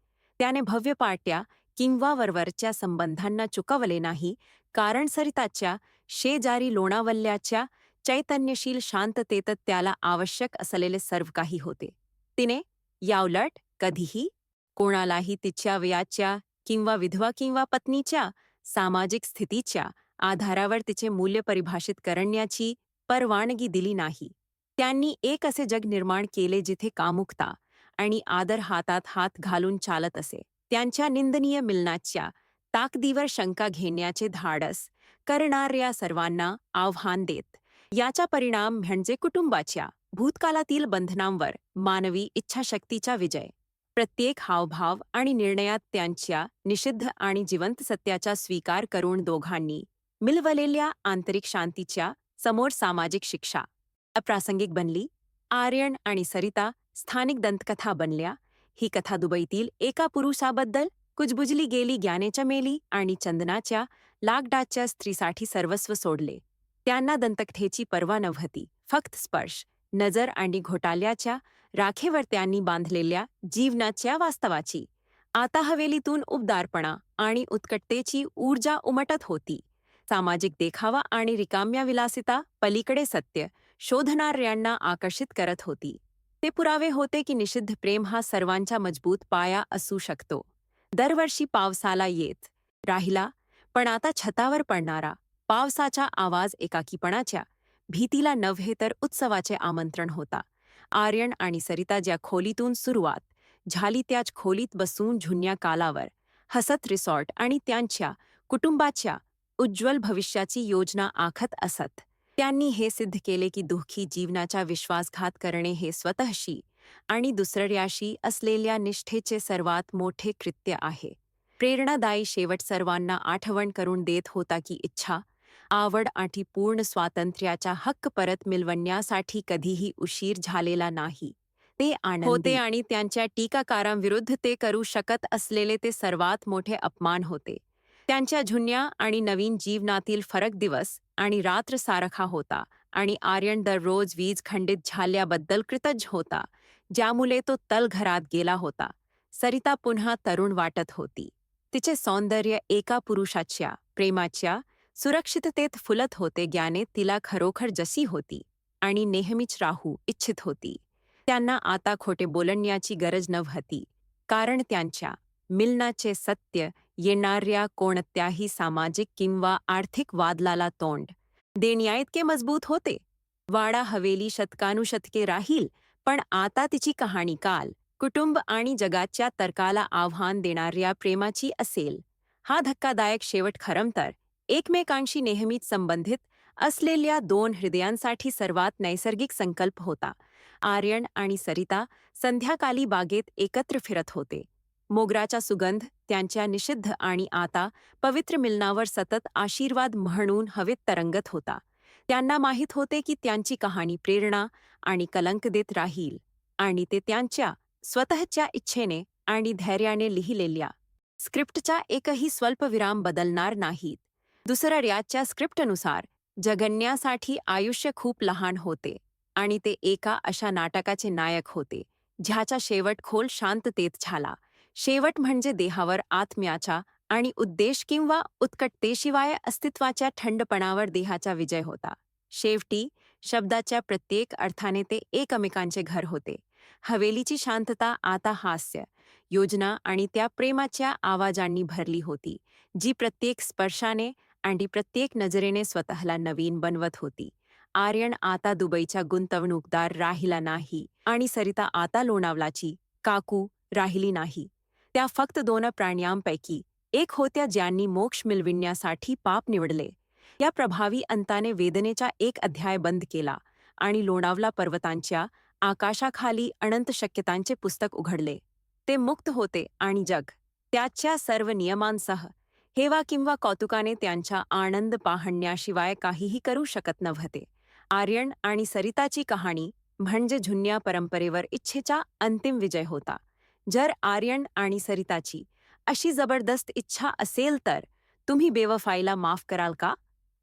त्याने भव्य पार्ट्या किंवा वरवरच्या संबंधांना चुकवले नाही, कारण सरिताच्या शेजारी लोणावल्याच्या चैतन्यशील शांततेत त्याला आवश्यक असलेले सर्व काही होते. तिने याउलट कधीही कोणालाही तिच्या वयाच्या किंवा विधवा किंवा पत्नीच्या सामाजिक स्थितीच्या आधारावर तिचे मूल्य परिभाषित करण्याची परवानगी दिली नाही. त्यांनी एक असे जग निर्माण केले जिथे कामुकता आणि आदर हातात हात घालून चालत असे. त्यांच्या निंदनीय मिलनाच्या ताकदीवर शंका घेण्याचे धाडस करणाऱ्या सर्वांना आव्हान देत. याचा परिणाम म्हणजे कुटुंबाच्या भूतकाळातील बंधनांवर मानवी इच्छाशक्तीचा विजय. प्रत्येक हावभाव आणि निर्णयात त्यांच्या निषिद्ध आणि जिवंत सत्याचा स्वीकार करून दोघांनी मिळवलेल्या आंतरिक शांतीच्या समोर सामाजिक शिक्षा अप्रासंगिक बनली. आर्यन आणि सरिता स्थानिक दंतकथा बनल्या. ही कथा दुबईतील एका पुरुषाबद्दल, कुजबुजली गेली ज्ञानेचमेली आणि चंदनाच्या लाकडाच्या स्त्रीसाठी सर्वस्व सोडले. त्यांना दंतकथेची पर्वा नव्हती, फक्त स्पर्श, नजर आणि घोटाळ्याच्या राखेवर त्यांनी बांधलेल्या जीवनाच्या वास्तवाची. आता हवेलीतून उबदारपणा आणि उत्कटतेची ऊर्जा उमटत होती. सामाजिक देखावा आणि रिकाम्या विलासिता पलीकडे सत्य शोधणाऱ्यांना आकर्षित करत होती. ते पुरावे होते की निषिद्ध प्रेम हा सर्वांचा मजबूत पाया असू शकतो. दरवर्षी पावसाला येत राहिला, पण आता छतावर पडणारा पावसाचा आवाज एकाकीपणाच्या भीतीला नव्हे तर उत्सवाचे आमंत्रण होता. आर्यन आणि सरिता ज्या खोलीतून सुरुवात झाली त्याच खोलीत बसून जुन्या कालावर हसत रिसॉर्ट आणि त्यांच्या कुटुंबाच्या उज्ज्वल भविष्याची योजना आखत असत. त्यांनी हे सिद्ध केले की दुःखी जीवनाचा विश्वासघात करणे हे स्वतःशी आणि दुसऱ्याशी असलेल्या निष्ठेचे सर्वात मोठे कृत्य आहे. प्रेरणादायी शेवट सर्वांना आठवण करून देत होता की इच्छा, आवड आणि पूर्ण स्वातंत्र्याचा हक्क परत मिळवण्यासाठी कधीही उशीर झालेला नाही. ते आनंदी होते आणि त्यांच्या टीकाकारांविरुद्ध ते करू शकत असलेले ते सर्वात मोठे अपमान होते. त्यांच्या जुन्या आणि नवीन जीवनातील फरक दिवस आणि रात्र सारखा होता आणि आर्यन दररोज वीज खंडित झाल्याबद्दल कृतज्ञ होता, ज्यामुळे तो तलघरात गेला होता. सरिता पुन्हा तरुण वाटत होती. तिचे सौंदर्य एका पुरुषाच्या प्रेमाच्या सुरक्षिततेत फुलत होते, ज्याने तिला खरोखर जशी होती आणि नेहमीच राहू इच्छित होती. त्यांना आता खोटे बोलण्याची गरज नव्हती, कारण त्यांच्या मिलनाचे सत्य येणाऱ्या कोणत्याही सामाजिक किंवा आर्थिक वादळाला तोंड देण्याइतके मजबूत होते. वाडा हवेली शतकानुशतके राहील, पण आता तिची कहाणी काल, कुटुंब आणि जगाच्या तर्काला आव्हान देणाऱ्या प्रेमाची असेल. हा धक्कादायक शेवट खरं तर एकमेकांशी नेहमीच संबंधित असलेल्या दोन हृदयांसाठी सर्वात नैसर्गिक संकल्प होता. आर्यन आणि सरिता संध्याकाळी बागेत एकत्र फिरत होते. मोगराचा सुगंध त्यांच्या निषिद्ध आणि आता पवित्र मिलनावर सतत आशीर्वाद म्हणून हवेत तरंगत होता. त्यांना माहीत होते की त्यांची कहाणी प्रेरणा आणि कलंक देत राहील, आणि ते त्यांच्या स्वतःच्या इच्छेने आणि धैर्याने लिहिलेल्या स्क्रिप्टचा एकही स्वल्पविराम बदलणार नाहीत. दुसऱ्याच्या स्क्रिप्टनुसार जगण्यासाठी आयुष्य खूप लहान होते आणि ते एका अशा नाटकाचे नायक होते ज्याचा शेवट खोल शांततेत झाला. शेवट म्हणजे देहावर आत्म्याच्या आणि उद्देश किंवा उत्कटतेशिवाय अस्तित्वाच्या थंडपणावर देहाचा विजय होता. शेवटी शब्दाच्या प्रत्येक अर्थाने ते एकमेकांचे घर होते. हवेलीची शांतता आता हास्य, योजना आणि त्या प्रेमाच्या आवाजांनी भरली होती, जी प्रत्येक स्पर्शाने आणि प्रत्येक नजरेने स्वतःला नवीन बनवत होती. आर्यन आता दुबईचा गुंतवणूकदार राहिला नाही आणि सरिता आता लोणावलाची काकू राहिली नाही. त्या फक्त 2 प्राण्यांपैकी एक होत्या ज्यांनी मोक्ष मिळविण्यासाठी पाप निवडले. या प्रभावी अंताने वेदनेचा एक अध्याय बंद केला आणि लोणावला पर्वतांच्या आकाशाखाली अनंत शक्यतांचे पुस्तक उघडले. ते मुक्त होते आणि जग त्याच्या सर्व नियमांसह हेवा किंवा कौतुकाने त्यांचा आनंद पाहण्याशिवाय काहीही करू शकत नव्हते. आर्यन आणि सरिताची कहाणी म्हणजे जुन्या परंपरेवर इच्छेचा अंतिम विजय होता. जर आर्यन आणि सरिताची अशी जबरदस्त इच्छा असेल तर तुम्ही बेवफाईला माफ कराल का?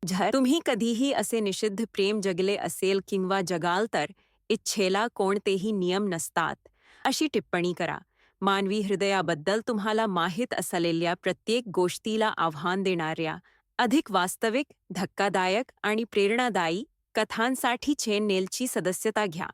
जर तुम्ही कधीही असे निषिद्ध प्रेम जगले असेल किंवा जगाल तर इच्छेला कोणतेही नियम नसतात, अशी टिप्पणी करा. मानवी हृदयाबद्दल तुम्हाला माहीत असलेल्या प्रत्येक गोष्टीला आव्हान देणाऱ्या अधिक वास्तविक, धक्कादायक आणि प्रेरणादायी कथांसाठी चॅनेलची सदस्यता घ्या.